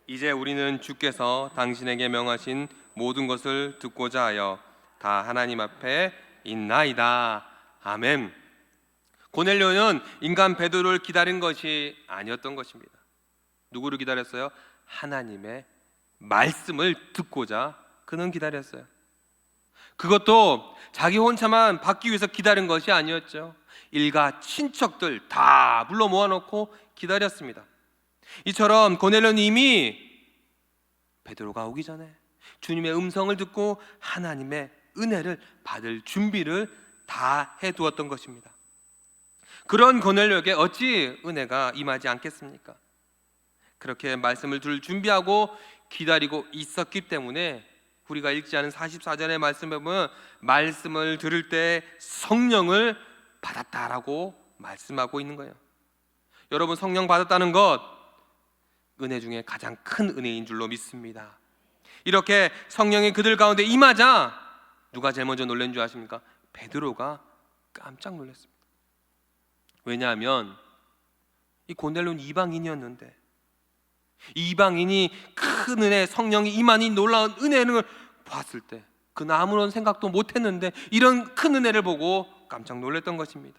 이제 우리는 주께서 당신에게 명하신 모든 것을 듣고자 하여 다 하나님 앞에 있나이다. 아멘. 고넬료는 인간 베드로를 기다린 것이 아니었던 것입니다. 누구를 기다렸어요? 하나님의 말씀을 듣고자 그는 기다렸어요. 그것도 자기 혼자만 받기 위해서 기다린 것이 아니었죠. 일가 친척들 다 불러 모아놓고 기다렸습니다. 이처럼 고넬료는 이미 베드로가 오기 전에 주님의 음성을 듣고 하나님의 은혜를 받을 준비를 다 해두었던 것입니다. 그런 고넬료에게 어찌 은혜가 임하지 않겠습니까? 그렇게 말씀을 들을 준비하고 기다리고 있었기 때문에 우리가 읽지 않은 44절의 말씀에 보면 말씀을 들을 때 성령을 받았다라고 말씀하고 있는 거예요. 여러분, 성령 받았다는 것 은혜 중에 가장 큰 은혜인 줄로 믿습니다. 이렇게 성령이 그들 가운데 임하자 누가 제일 먼저 놀란 줄 아십니까? 베드로가 깜짝 놀랐습니다. 왜냐하면 이 고넬료는 이방인이었는데 이방인이 큰 은혜, 성령이 임하니 놀라운 은혜를 봤을 때 그는 아무런 생각도 못했는데 이런 큰 은혜를 보고 깜짝 놀랐던 것입니다.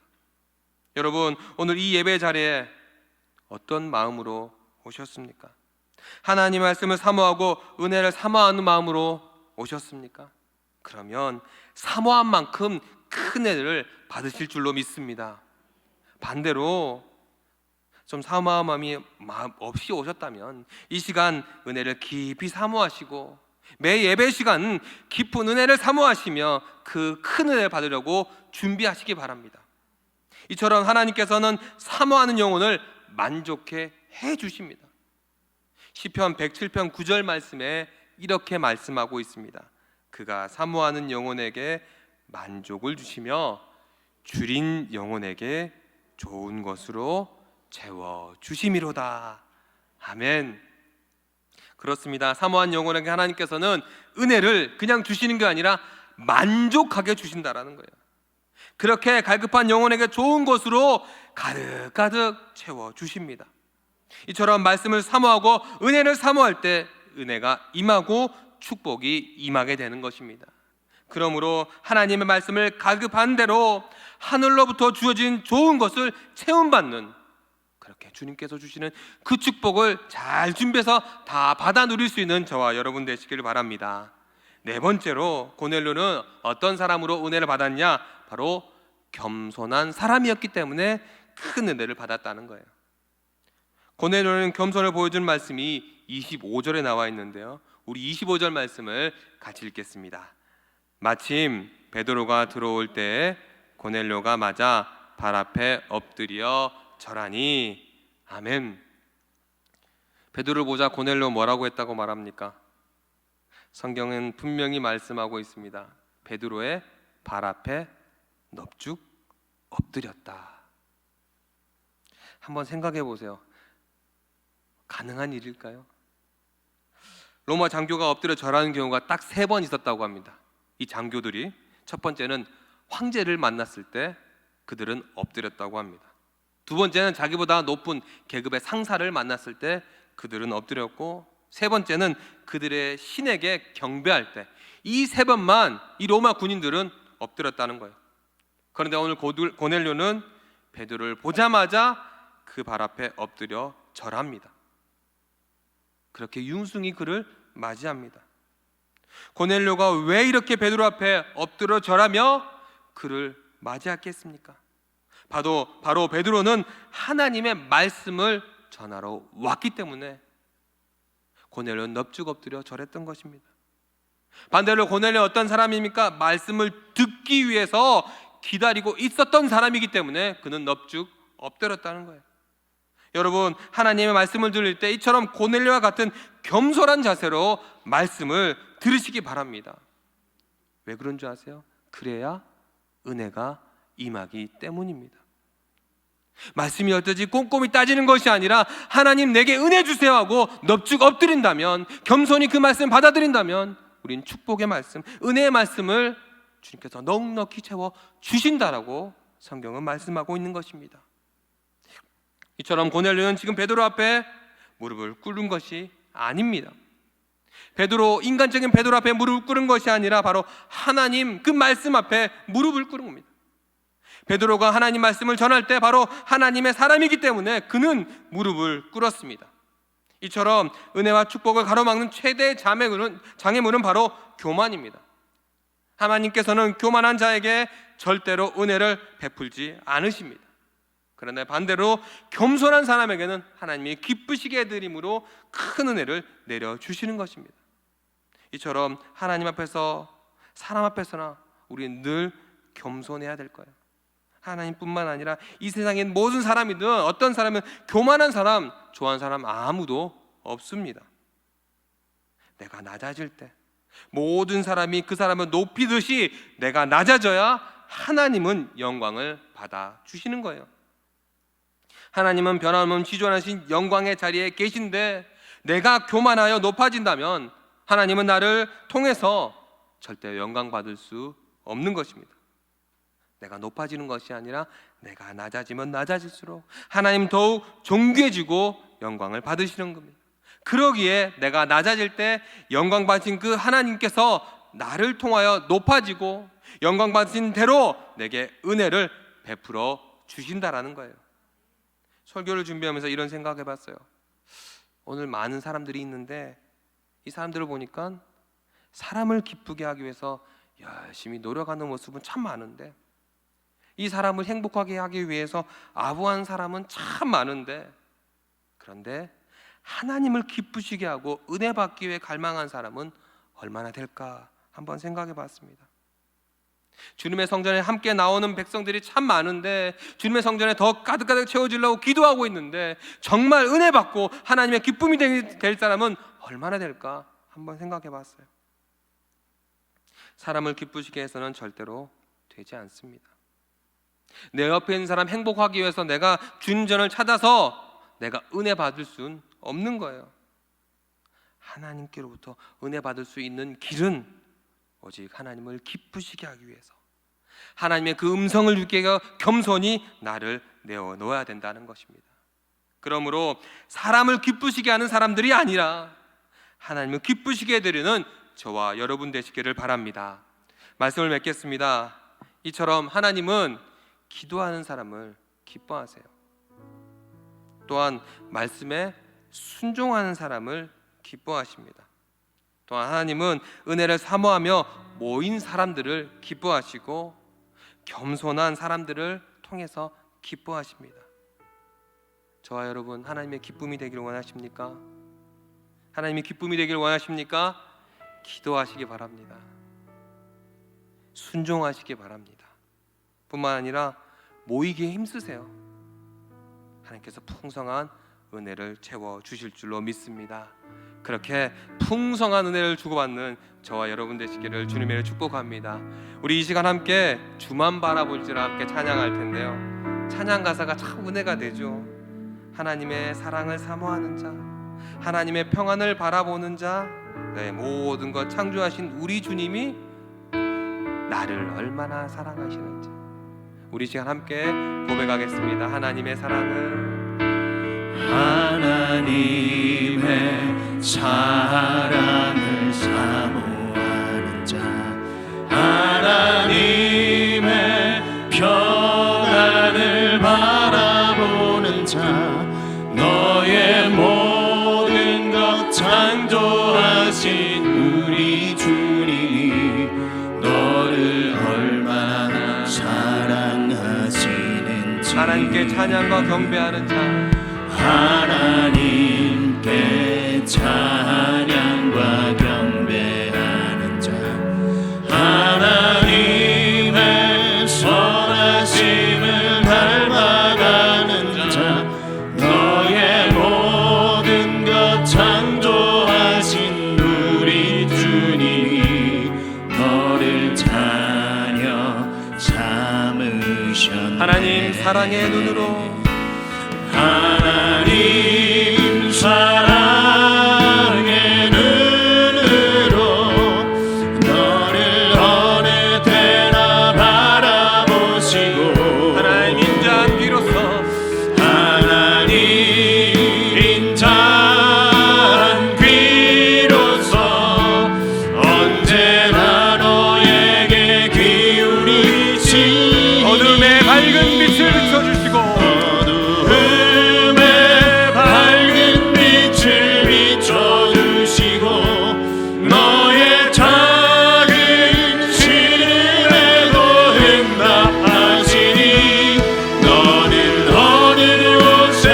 여러분, 오늘 이 예배 자리에 어떤 마음으로 오셨습니까? 하나님 말씀을 사모하고 은혜를 사모하는 마음으로 오셨습니까? 그러면 사모한 만큼 큰 은혜를 받으실 줄로 믿습니다. 반대로 좀 사모한 마음이 없이 오셨다면 이 시간 은혜를 깊이 사모하시고 매 예배 시간 깊은 은혜를 사모하시며 그 큰 은혜를 받으려고 준비하시기 바랍니다. 이처럼 하나님께서는 사모하는 영혼을 만족해 해 주십니다. 시편 107편 9절 말씀에 이렇게 말씀하고 있습니다. 그가 사모하는 영혼에게 만족을 주시며 줄인 영혼에게 좋은 것으로 채워 주심이로다. 아멘. 그렇습니다. 사모한 영혼에게 하나님께서는 은혜를 그냥 주시는 게 아니라 만족하게 주신다라는 거예요. 그렇게 갈급한 영혼에게 좋은 것으로 가득가득 채워 주십니다. 이처럼 말씀을 사모하고 은혜를 사모할 때 은혜가 임하고 축복이 임하게 되는 것입니다. 그러므로 하나님의 말씀을 갈급한 대로 하늘로부터 주어진 좋은 것을 체험받는, 그렇게 주님께서 주시는 그 축복을 잘 준비해서 다 받아 누릴 수 있는 저와 여러분 되시기를 바랍니다. 네 번째로 고넬료는 어떤 사람으로 은혜를 받았냐? 바로 겸손한 사람이었기 때문에 큰 은혜를 받았다는 거예요. 고넬료는 겸손을 보여준 말씀이 25절에 나와 있는데요, 우리 25절 말씀을 같이 읽겠습니다. 마침 베드로가 들어올 때 고넬료가 맞아 발 앞에 엎드려 절하니. 아멘. 베드로를 보자 고넬료 뭐라고 했다고 말합니까? 성경은 분명히 말씀하고 있습니다. 베드로의 발 앞에 넙죽 엎드렸다. 한번 생각해 보세요. 가능한 일일까요? 로마 장교가 엎드려 절하는 경우가 딱 3번 있었다고 합니다. 이 장교들이 첫 번째는 황제를 만났을 때 그들은 엎드렸다고 합니다. 두 번째는 자기보다 높은 계급의 상사를 만났을 때 그들은 엎드렸고, 세 번째는 그들의 신에게 경배할 때, 이 3번만 이 로마 군인들은 엎드렸다는 거예요. 그런데 오늘 고넬료는 베드로를 보자마자 그 발 앞에 엎드려 절합니다. 그렇게 융숭이 그를 맞이합니다. 고넬료가 왜 이렇게 베드로 앞에 엎드려 절하며 그를 맞이했겠습니까? 바로 베드로는 하나님의 말씀을 전하러 왔기 때문에 고넬료는 넙죽 엎드려 절했던 것입니다. 반대로 고넬료 어떤 사람입니까? 말씀을 듣기 위해서 기다리고 있었던 사람이기 때문에 그는 넙죽 엎드렸다는 거예요. 여러분, 하나님의 말씀을 들을 때 이처럼 고넬료와 같은 겸손한 자세로 말씀을 들으시기 바랍니다. 왜 그런 줄 아세요? 그래야 은혜가 임하기 때문입니다. 말씀이 어떠지 꼼꼼히 따지는 것이 아니라 하나님 내게 은혜 주세요 하고 넙죽 엎드린다면, 겸손히 그 말씀 받아들인다면 우린 축복의 말씀, 은혜의 말씀을 주님께서 넉넉히 채워 주신다라고 성경은 말씀하고 있는 것입니다. 이처럼 고넬료는 지금 베드로 앞에 무릎을 꿇은 것이 아닙니다. 인간적인 베드로 앞에 무릎을 꿇은 것이 아니라 바로 하나님 그 말씀 앞에 무릎을 꿇은 겁니다. 베드로가 하나님 말씀을 전할 때 바로 하나님의 사람이기 때문에 그는 무릎을 꿇었습니다. 이처럼 은혜와 축복을 가로막는 최대의 장애물은 바로 교만입니다. 하나님께서는 교만한 자에게 절대로 은혜를 베풀지 않으십니다. 그런데 반대로 겸손한 사람에게는 하나님이 기쁘시게 해드림으로 큰 은혜를 내려주시는 것입니다. 이처럼 하나님 앞에서 사람 앞에서나 우리는 늘 겸손해야 될 거예요. 하나님뿐만 아니라 이 세상에 모든 사람이든 어떤 사람은 교만한 사람, 좋아하는 사람 아무도 없습니다. 내가 낮아질 때 모든 사람이 그 사람을 높이듯이 내가 낮아져야 하나님은 영광을 받아 주시는 거예요. 하나님은 변함없는 지존하신 영광의 자리에 계신데 내가 교만하여 높아진다면 하나님은 나를 통해서 절대 영광 받을 수 없는 것입니다. 내가 높아지는 것이 아니라 내가 낮아지면 낮아질수록 하나님 더욱 존귀해지고 영광을 받으시는 겁니다. 그러기에 내가 낮아질 때 영광 받으신 그 하나님께서 나를 통하여 높아지고 영광 받으신 대로 내게 은혜를 베풀어 주신다라는 거예요. 설교를 준비하면서 이런 생각해 봤어요. 오늘 많은 사람들이 있는데 이 사람들을 보니까 사람을 기쁘게 하기 위해서 열심히 노력하는 모습은 참 많은데, 이 사람을 행복하게 하기 위해서 아부한 사람은 참 많은데, 그런데 하나님을 기쁘시게 하고 은혜 받기 위해 갈망한 사람은 얼마나 될까 한번 생각해 봤습니다. 주님의 성전에 함께 나오는 백성들이 참 많은데 주님의 성전에 더 가득가득 채워지려고 기도하고 있는데 정말 은혜 받고 하나님의 기쁨이 될 사람은 얼마나 될까 한번 생각해 봤어요. 사람을 기쁘시게 해서는 절대로 되지 않습니다. 내 옆에 있는 사람 행복하기 위해서 내가 주님전을 찾아서 내가 은혜 받을 수는 없는 거예요. 하나님께로부터 은혜 받을 수 있는 길은 오직 하나님을 기쁘시게 하기 위해서 하나님의 그 음성을 듣기 위해 겸손히 나를 내어놓아야 된다는 것입니다. 그러므로 사람을 기쁘시게 하는 사람들이 아니라 하나님을 기쁘시게 해드리는 저와 여러분 되시기를 바랍니다. 말씀을 맺겠습니다. 이처럼 하나님은 기도하는 사람을 기뻐하세요. 또한 말씀에 순종하는 사람을 기뻐하십니다. 또한 하나님은 은혜를 사모하며 모인 사람들을 기뻐하시고 겸손한 사람들을 통해서 기뻐하십니다. 저와 여러분 하나님의 기쁨이 되기를 원하십니까? 하나님의 기쁨이 되기를 원하십니까? 기도하시기 바랍니다. 순종하시기 바랍니다. 뿐만 아니라 모이기에 힘쓰세요. 하나님께서 풍성한 은혜를 채워 주실 줄로 믿습니다. 그렇게 풍성한 은혜를 주고받는 저와 여러분 되시기를 주님의 축복합니다. 우리 이 시간 함께 주만 바라볼지라 함께 찬양할 텐데요. 찬양 가사가 참 은혜가 되죠. 하나님의 사랑을 사모하는 자, 하나님의 평안을 바라보는 자, 네, 모든 것 창조하신 우리 주님이 나를 얼마나 사랑하시는지 우리 시간 함께 고백하겠습니다. 하나님의 사랑을, 하나님의 사랑을 사모하는 자, 하나님의 평안을 바라보는 자, 너의 모든 것 창조하신 우리 주님이 너를 얼마나 사랑하시는지 하나님께 찬양과 경배하는 자, 하나님께 찬양과 경배하는 자, 하나님의 선하심을 닮아가는 자, 너의 모든 것 창조하신 우리 주님이 너를 자녀 삼으셨네. 하나님 사랑의 눈으로 하나님 사랑의 눈으로 너를 어느 때나 바라보시고 하나님 인자한 귀로서 하나님 인자한 귀로서 언제나 너에게 기울이시 어둠의 밝은 빛을 비춰주시고 어둠의 밝은 빛을 비춰주시고 너의 작은 시름에도 응답하시니 너는 어느 곳에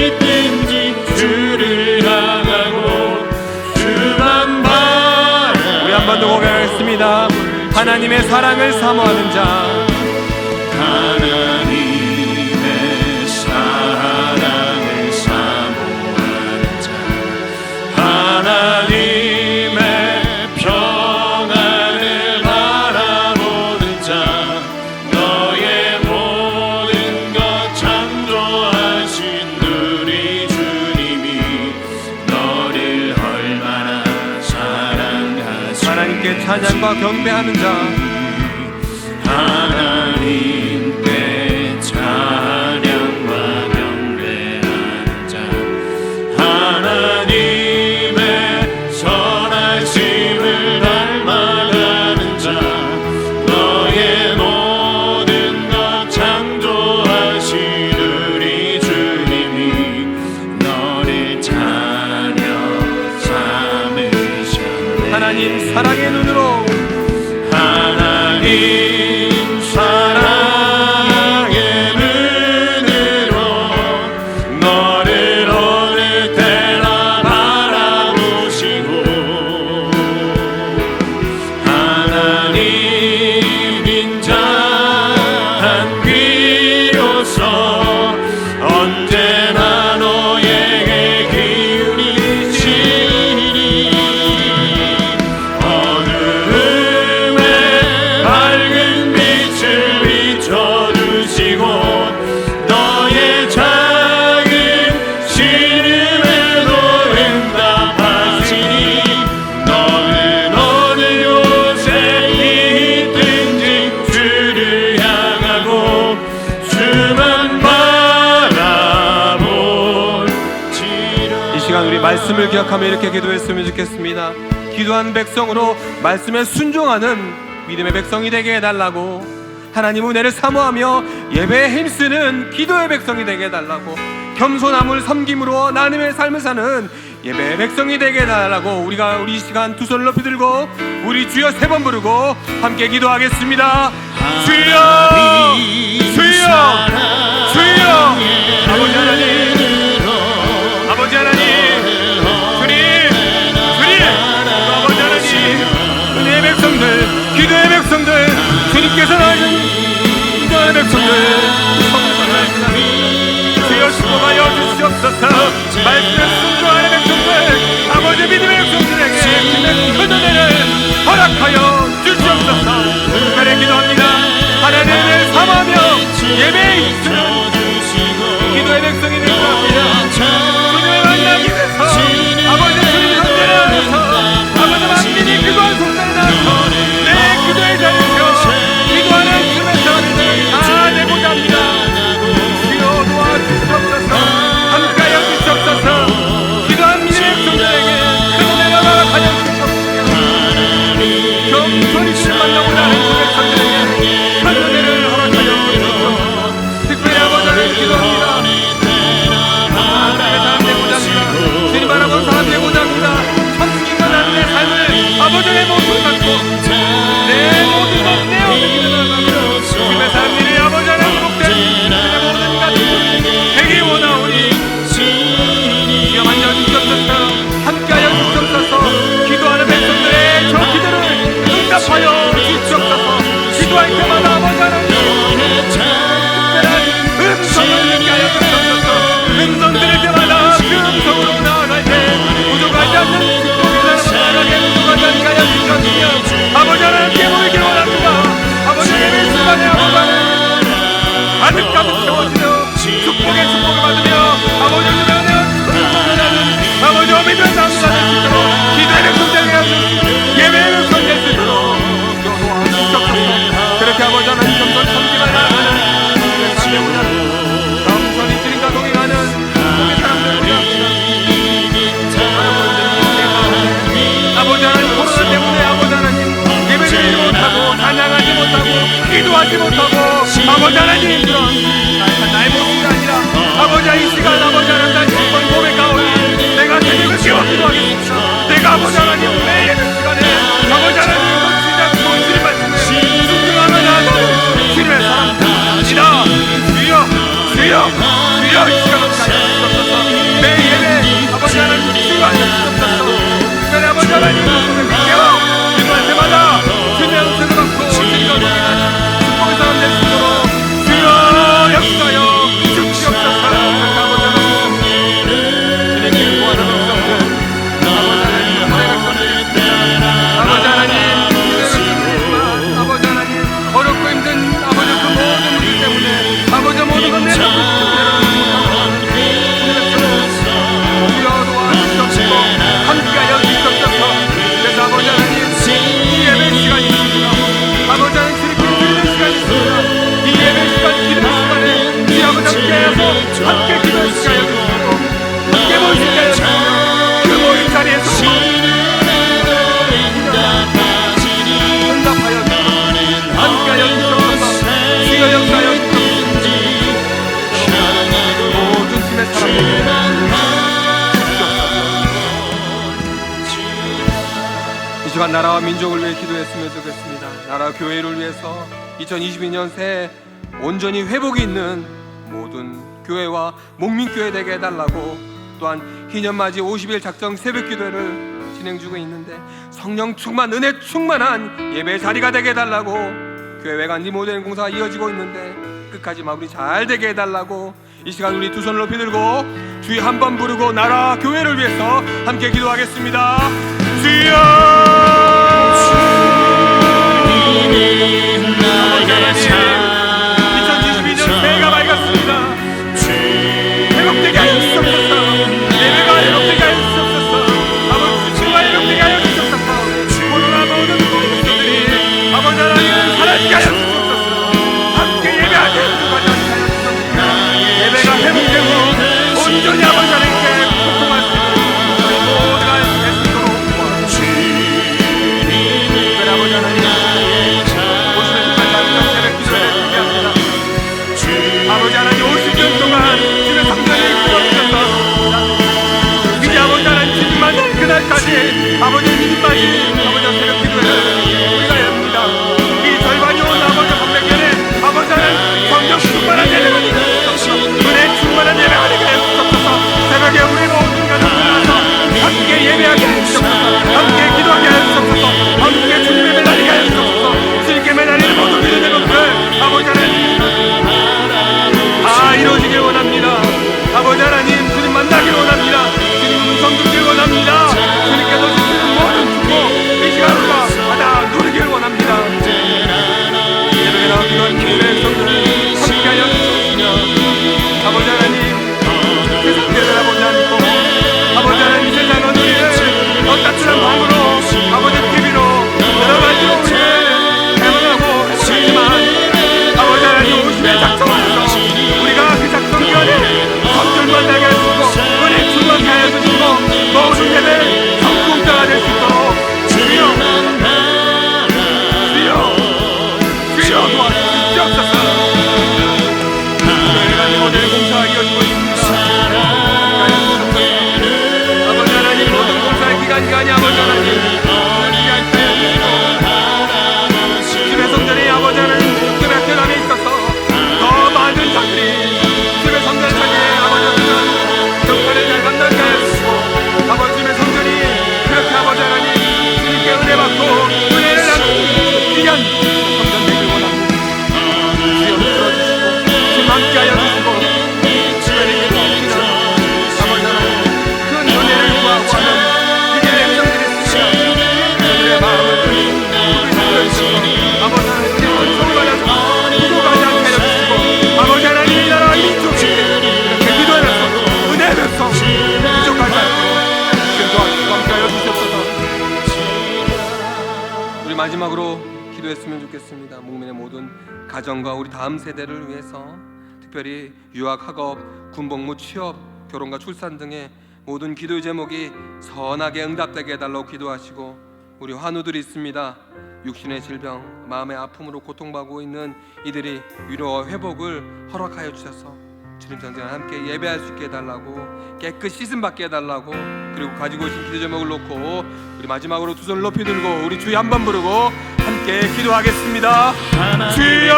있든지 주를 향하고 주만 바라. 우리 한 번 더 고백하겠습니다. 하나님의 사랑을 사모하는 자, 하나님의 사랑을 사모하는 자, 하나님의 평안을 바라보는 자, 너의 모든 것 창조하신 우리 주님이 너를 얼마나 사랑하시니 하나님께 찬양과 경배하는 자, 하나님께 찬양과 경배하는 자, 하나님의 선하심을 닮아가는 자, 너의 모든 것 창조하신 우리 주님이 너를 찬양 삼으셨네. 하나님 사랑의 눈으로 하나님 사랑의 눈으로 너를 어느 때나 바라보시고 하나님 인자한 귀로서 언제나 너에게 기울이시니 어둠의 밝은 빛을 비춰주시고 너의 작은 시름에도 응답하시니 너는 어느 곳에 있든지 주를 향하고 주만 바라볼지라. 이 시간 우리 말씀을 기억하며 이렇게 기도했으면 좋겠습니다. 기도한 백성으로 말씀에 순종하는 믿음의 백성이 되게 해달라고, 하나님 은혜를 사모하며 예배에 힘쓰는 기도의 백성이 되게 해달라고, 겸손함을 섬김으로 나눔의 삶을 사는 예배의 백성이 되게 해달라고, 우리가 우리 시간 두 손을 높이 들고 우리 주여 세 번 부르고 함께 기도하겠습니다. 주여, 주여, 주여. 아버지 하나님, 아버지 하나님, 주님, 주님, 아버지 하나님, 은혜의 백성들, 기도의 백성들, 주님께서 나신 기도의 백성들 성령하옵니다. 주여 축복하여 주시옵소서. 말씀에 순종하는 백성들, 아버지 믿음의 백성들에게 주님의 큰 은혜를 허락하여 주시옵소서. 특별히 기도합니다. 하나님을 사모하며 예배에 있는 기도의 백성이 되고 합니다. 주님을 만나기 위해서 아버지 주님 현재를 위해서 아버지 만민이 기도한 손들을 나서 내 기도의 자리에서 기도하는 주님의 자리를 다 내고자 합니다. 주여 도와주시옵소서. 함께하여 주시옵소서. 기도한 믿음의 백성들에게 큰 은혜를 허락하여 주시옵소서. 겸손히 주님 만나고자 하는 주님의 백성들에게 큰 은혜를 허락하여 주시옵소서. 특별히 아버지 하나님 기도합니다. 주여 이 시간 함께하여 주옵소서. 매 예배 아버지 하나님 주님하여 주옵소서. 특별히 아버지 하나님 말씀을 믿게요. 기도할 때마다 주님의 은혜를 받고 주님과 동행하는 축복의 사람 될 수 있도록 주여 역사여 주시옵소서. 아버지 하나님 주님께 구하는 백성들 아버지 하나님 은혜를 건드리십니다. 아버지 하나님 은혜를 아버지 하나님 어렵고 힘든 아버지 그 모든 문제 때문에 아버지 모든 것 내려놓고 주여 도와주시옵시고 함께하여 주시옵소서. 그래서 아버지 하나님 이 예배 시간이 있습니다. 아버지 하나님 주님께 드리는 시간이 있습니다. 이 예배 시간 기도 시간에 우리 아버지 함께해서 함께 기도 시간에 주시고 함께 모일 수 있게 하여 주시고 그 모인 자리에서 응답하여 주시고 함께하여 주시옵소서. 주여 역사하여 주시옵소서. 모든 팀의 사람들에게 이 시간 나라와 민족을 위해 기도했으면 좋겠습니다. 나라와 교회를 위해서 2022년 새해 온전히 회복이 있는 모든 교회와 목민교회 되게 해달라고, 또한 희년맞이 50일 작정 새벽기도회를 진행 중에 있는데 성령 충만 은혜 충만한 예배 자리가 되게 해달라고, 교회 외관 리모델링 공사가 이어지고 있는데 끝까지 마무리 잘 되게 해달라고, 이 시간 우리 두 손을 높이 들고 주의 한 번 부르고 나라 교회를 위해서 함께 기도하겠습니다. 주여 주님이 나의 삶 2022년 새해가 밝았습니다. 회복되게 하여 주옵소서. 예배가 회복되게 하여 주옵소서. 아버지 주가 회복되게 하여 주옵소서. 코로나 모든 것들이 아버지 하나님 사라지게 하여 주옵소서. 함께 예배하게 하여 주옵소서. 예배가 회복되고 온전히 아버지 하나님께 소통할 수 있는 저희 모두가 애쓰도록 특별히 아버지 하나님 아버지 하나님 50년 동안 주의 성전을 꾸며주셔서 이제 아버지 하나님 주님 만날 그날까지 아버지 믿음만이 아버지 새벽 기도회를 우리가 합니다. 이 절반이 온 아버지 성백년에 아버지 하나님 성령 충만한 예배가 되옵소서. 은혜 충만한 예배가 되게 되옵소서. 새벽에 우리 모든 가족을 모아서 함께 예배하게 해주옵소서. 함께 기도하게 해주옵소서. 함께 주님의 매달리게 해주옵소서. 주님께 매달리는 모든 믿음의 것들 아버지 하나님 다 이루어지길 원합니다. 아버지 하나님 주님 만나길 원합니다. 주님 음성 듣길 원합니다. 주님께서 주시는 모든 축복 이 시간 우리가 받아 누리길 원합니다. 예배에 나온 이런 기도의 성도들이 함께하여 주시며 아버지 하나님 세상을 아버지 않고 아버지 하나님 세상은 우리를 엇같은 방으로 아버지 TV로 여러 가지로 우리를 대응하고 했지만 아버지 하나님 50의 작정하셔서 우리가 그 작성기간에 성전 만나게 해주시고 은혜 충만케 해주시고 모든 예배 성공자가 될 수 있도록 주여 도와주시옵소서. 교회가 리모델링 공사가 이어지고 있습니다. 아버지 하나님 모든 공사의 기간이 아버지 하나님 이렇게 하여 주시고 주의 성전이 아버지 하나님 주의 변함에 있어서 더 많은 자들이 주의 성전 사이에 아버지 하나님 경찰을 잘 만나게 하여 주시고 아버지 주의 성전이 그렇게 아버지 하나님 주님께 은혜 받고 은혜를 나누는 귀한 성전 되길 원합니다. 주여 들어주시고 주님 함께 하여 주시고 주님께 기도합니다. 아버지 하나님 큰 은혜를 구하고 하는 주님의 백성들이 있습니다. 그들의 마음을 아버지 하나님 은총을 받아서 부족하지 않게 하여 주시고 아버지 하나님 이 나라와 민족이 이렇게 기도하면서 은혜면서 부족하지 않고 기도하시고 함께하여 주시옵소서. 우리 마지막으로 기도했으면 좋겠습니다. 국민의 모든 가정과 우리 다음 세대를 위해서 특별히 유학, 학업, 군복무, 취업, 결혼과 출산 등의 모든 기도 제목이 선하게 응답되게 해달라고 기도하시고 우리 환우들이 있습니다. 육신의 질병, 마음의 아픔으로 고통받고 있는 이들이 위로와 회복을 허락하여 주셔서 주님 전쟁과 함께 예배할 수 있게 해달라고, 깨끗이 씻음 받게 해달라고, 그리고 가지고 오신 기도 제목을 놓고 우리 마지막으로 두 손을 높이 들고 우리 주여 한번 부르고 함께 기도하겠습니다. 주여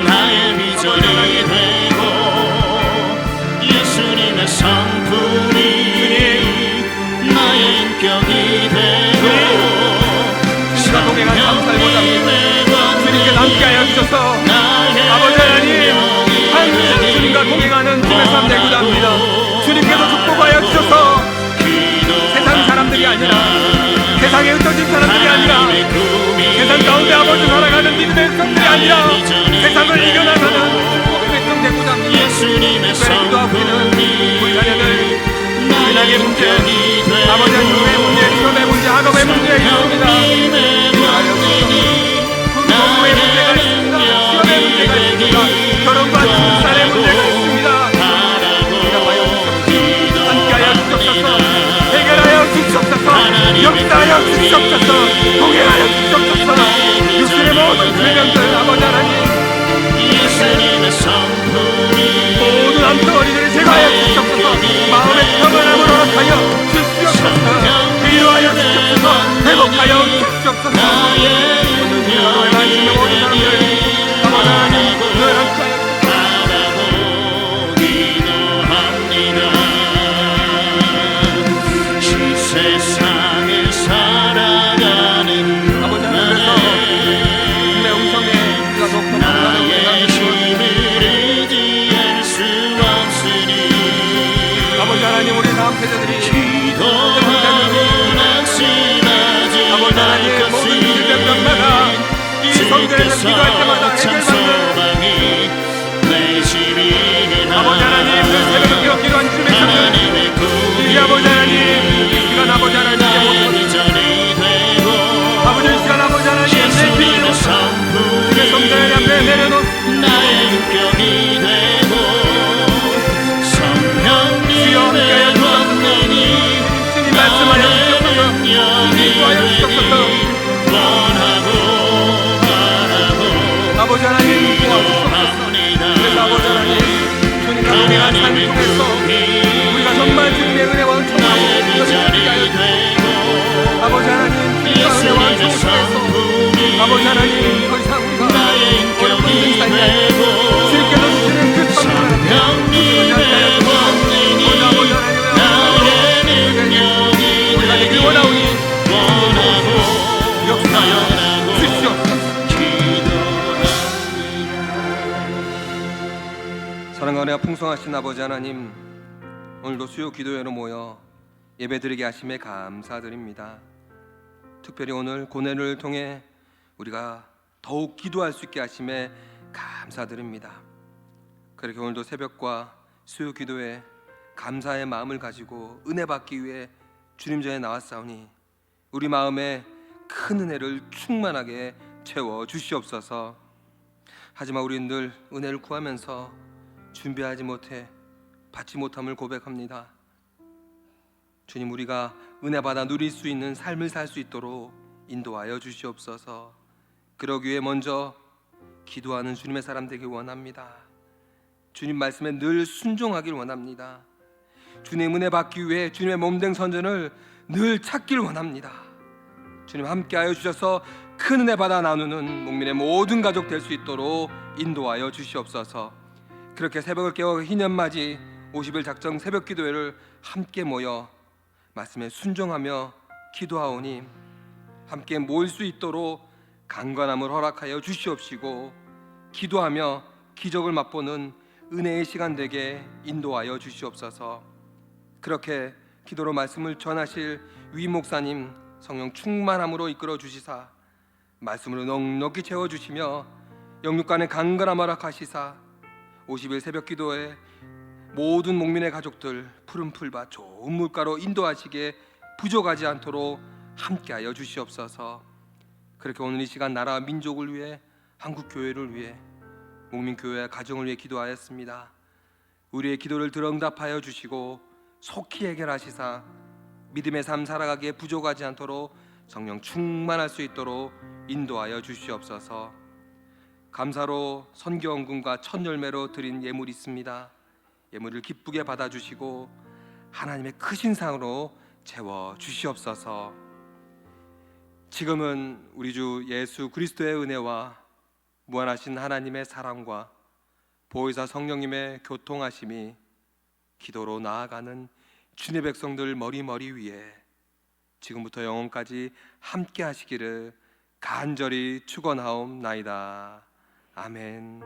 나의 비전이 되 감사함 내구합니다. 주님께서 축복하여 주셔서 세상 사람들이 아니라, 세상에 흩어진 사람들이 아니라, 세상 가운데 아버지 살아가는 믿음의 백성들이 아니라 세상을 이겨나가는 축복의 백성 되고자 합니다. 특별히 기도하고 있는 우리 자녀들 신앙의 문제, 아버지 교회 문제, 시험의 문제, 학업의 문제가 있습니다. 공부의 문제가 있습니다. 시험의 문제가 있습니다. 결혼과 출산의 문제가 있습니다. 함께하여 주시옵소서, 해결하여 주시옵소서, 역사하여 주시옵소서, 동행하여 주시옵소서. 육신의 모든 질병들 아버지 하나님, 모든 암덩어리들을 제거하여 주시옵소서. 마음의 평안함을 허락하여 주시옵소서. 위로하여 주시옵소서. 회복하여 주시옵소서. 오늘 하루에 관심의 모든 사람들 아버지 하나님 늘 함께하여 세상을 살아가는 아버지 하나님께서 주님의 음성에 우리가 더욱더 나의 힘을 의지할 수 없으니 아버지 하나님, 우리 다음 세대들이 기도하고 낙심하지 아버지 하나님, 모든 질병마다 이 성전에서 기도할 때마다 해결받는 내 집이 아버지 하나님, 그 새벽에 깨어 기도한 주님의 성전, 이 아버지 하나님, 이 시간 아버지 하나님께 모든 아버지, 이 시간 아버지 하나님 내 비밀로 주님의 성전 앞에 내려놓습니다. 나의 인격이 되고 주여 함께하여 주옵소서. 주님 말씀하여 주옵소서. 인도하여 주옵소서. 아버지 하나님 도와주옵소서. 그래서 아버지 하나님, 주님과 동행한 삶 통해서 우리가 정말 주님의 은혜와 은총하고 아버지 하나님, 주님과 은혜와 은총 속에서 아버지 하나님, 더 이상 우리가 어렵고 힘든 삶에 주님께서 주시는 그 선물을 우리가 되길 원하오니 역사하여 주시옵소서. 사랑과 은혜가 풍성하신 아버지 하나님, 오늘도 수요 기도회로 모여 예배드리게 하심에 감사드립니다. 특별히 오늘 고뇌를 통해 우리가 더욱 기도할 수 있게 하심에 감사드립니다. 그렇게 오늘도 새벽과 수요 기도회 감사의 마음을 가지고 은혜 받기 위해 주님 전에 나왔사오니 우리 마음에 큰 은혜를 충만하게 채워 주시옵소서. 하지만 우리는 늘 은혜를 구하면서 준비하지 못해 받지 못함을 고백합니다. 주님, 우리가 은혜 받아 누릴 수 있는 삶을 살 수 있도록 인도하여 주시옵소서. 그러기 위해 먼저 기도하는 주님의 사람 되길 원합니다. 주님 말씀에 늘 순종하길 원합니다. 주님 은혜 받기 위해 주님의 몸된 선전을 늘 찾길 원합니다. 주님 함께하여 주셔서 큰 은혜 받아 나누는 목민의 모든 가족 될 수 있도록 인도하여 주시옵소서. 그렇게 새벽을 깨워 희년맞이 50일 작정 새벽 기도회를 함께 모여 말씀에 순종하며 기도하오니 함께 모일 수 있도록 강건함을 허락하여 주시옵시고 기도하며 기적을 맛보는 은혜의 시간 되게 인도하여 주시옵소서. 그렇게 기도로 말씀을 전하실 위 목사님 성령 충만함으로 이끌어 주시사 말씀으로 넉넉히 채워주시며 영육간의 강건함을 허락하시사 50일 새벽 기도에 모든 목민의 가족들 푸른 풀밭 좋은 물가로 인도하시게 부족하지 않도록 함께하여 주시옵소서. 그렇게 오늘 이 시간 나라와 민족을 위해 한국교회를 위해 목민교회와 가정을 위해 기도하였습니다. 우리의 기도를 들응답하여 주시고 속히 해결하시사 믿음의 삶 살아가기에 부족하지 않도록 성령 충만할 수 있도록 인도하여 주시옵소서. 감사로 선교원금과 첫 열매로 드린 예물이 있습니다. 예물을 기쁘게 받아주시고 하나님의 크신 상으로 채워 주시옵소서. 지금은 우리 주 예수 그리스도의 은혜와 무한하신 하나님의 사랑과 보혜사 성령님의 교통하심이 기도로 나아가는 주님의 백성들 머리 위에 지금부터 영원까지 함께 하시기를 간절히 축원하옵나이다. 아멘.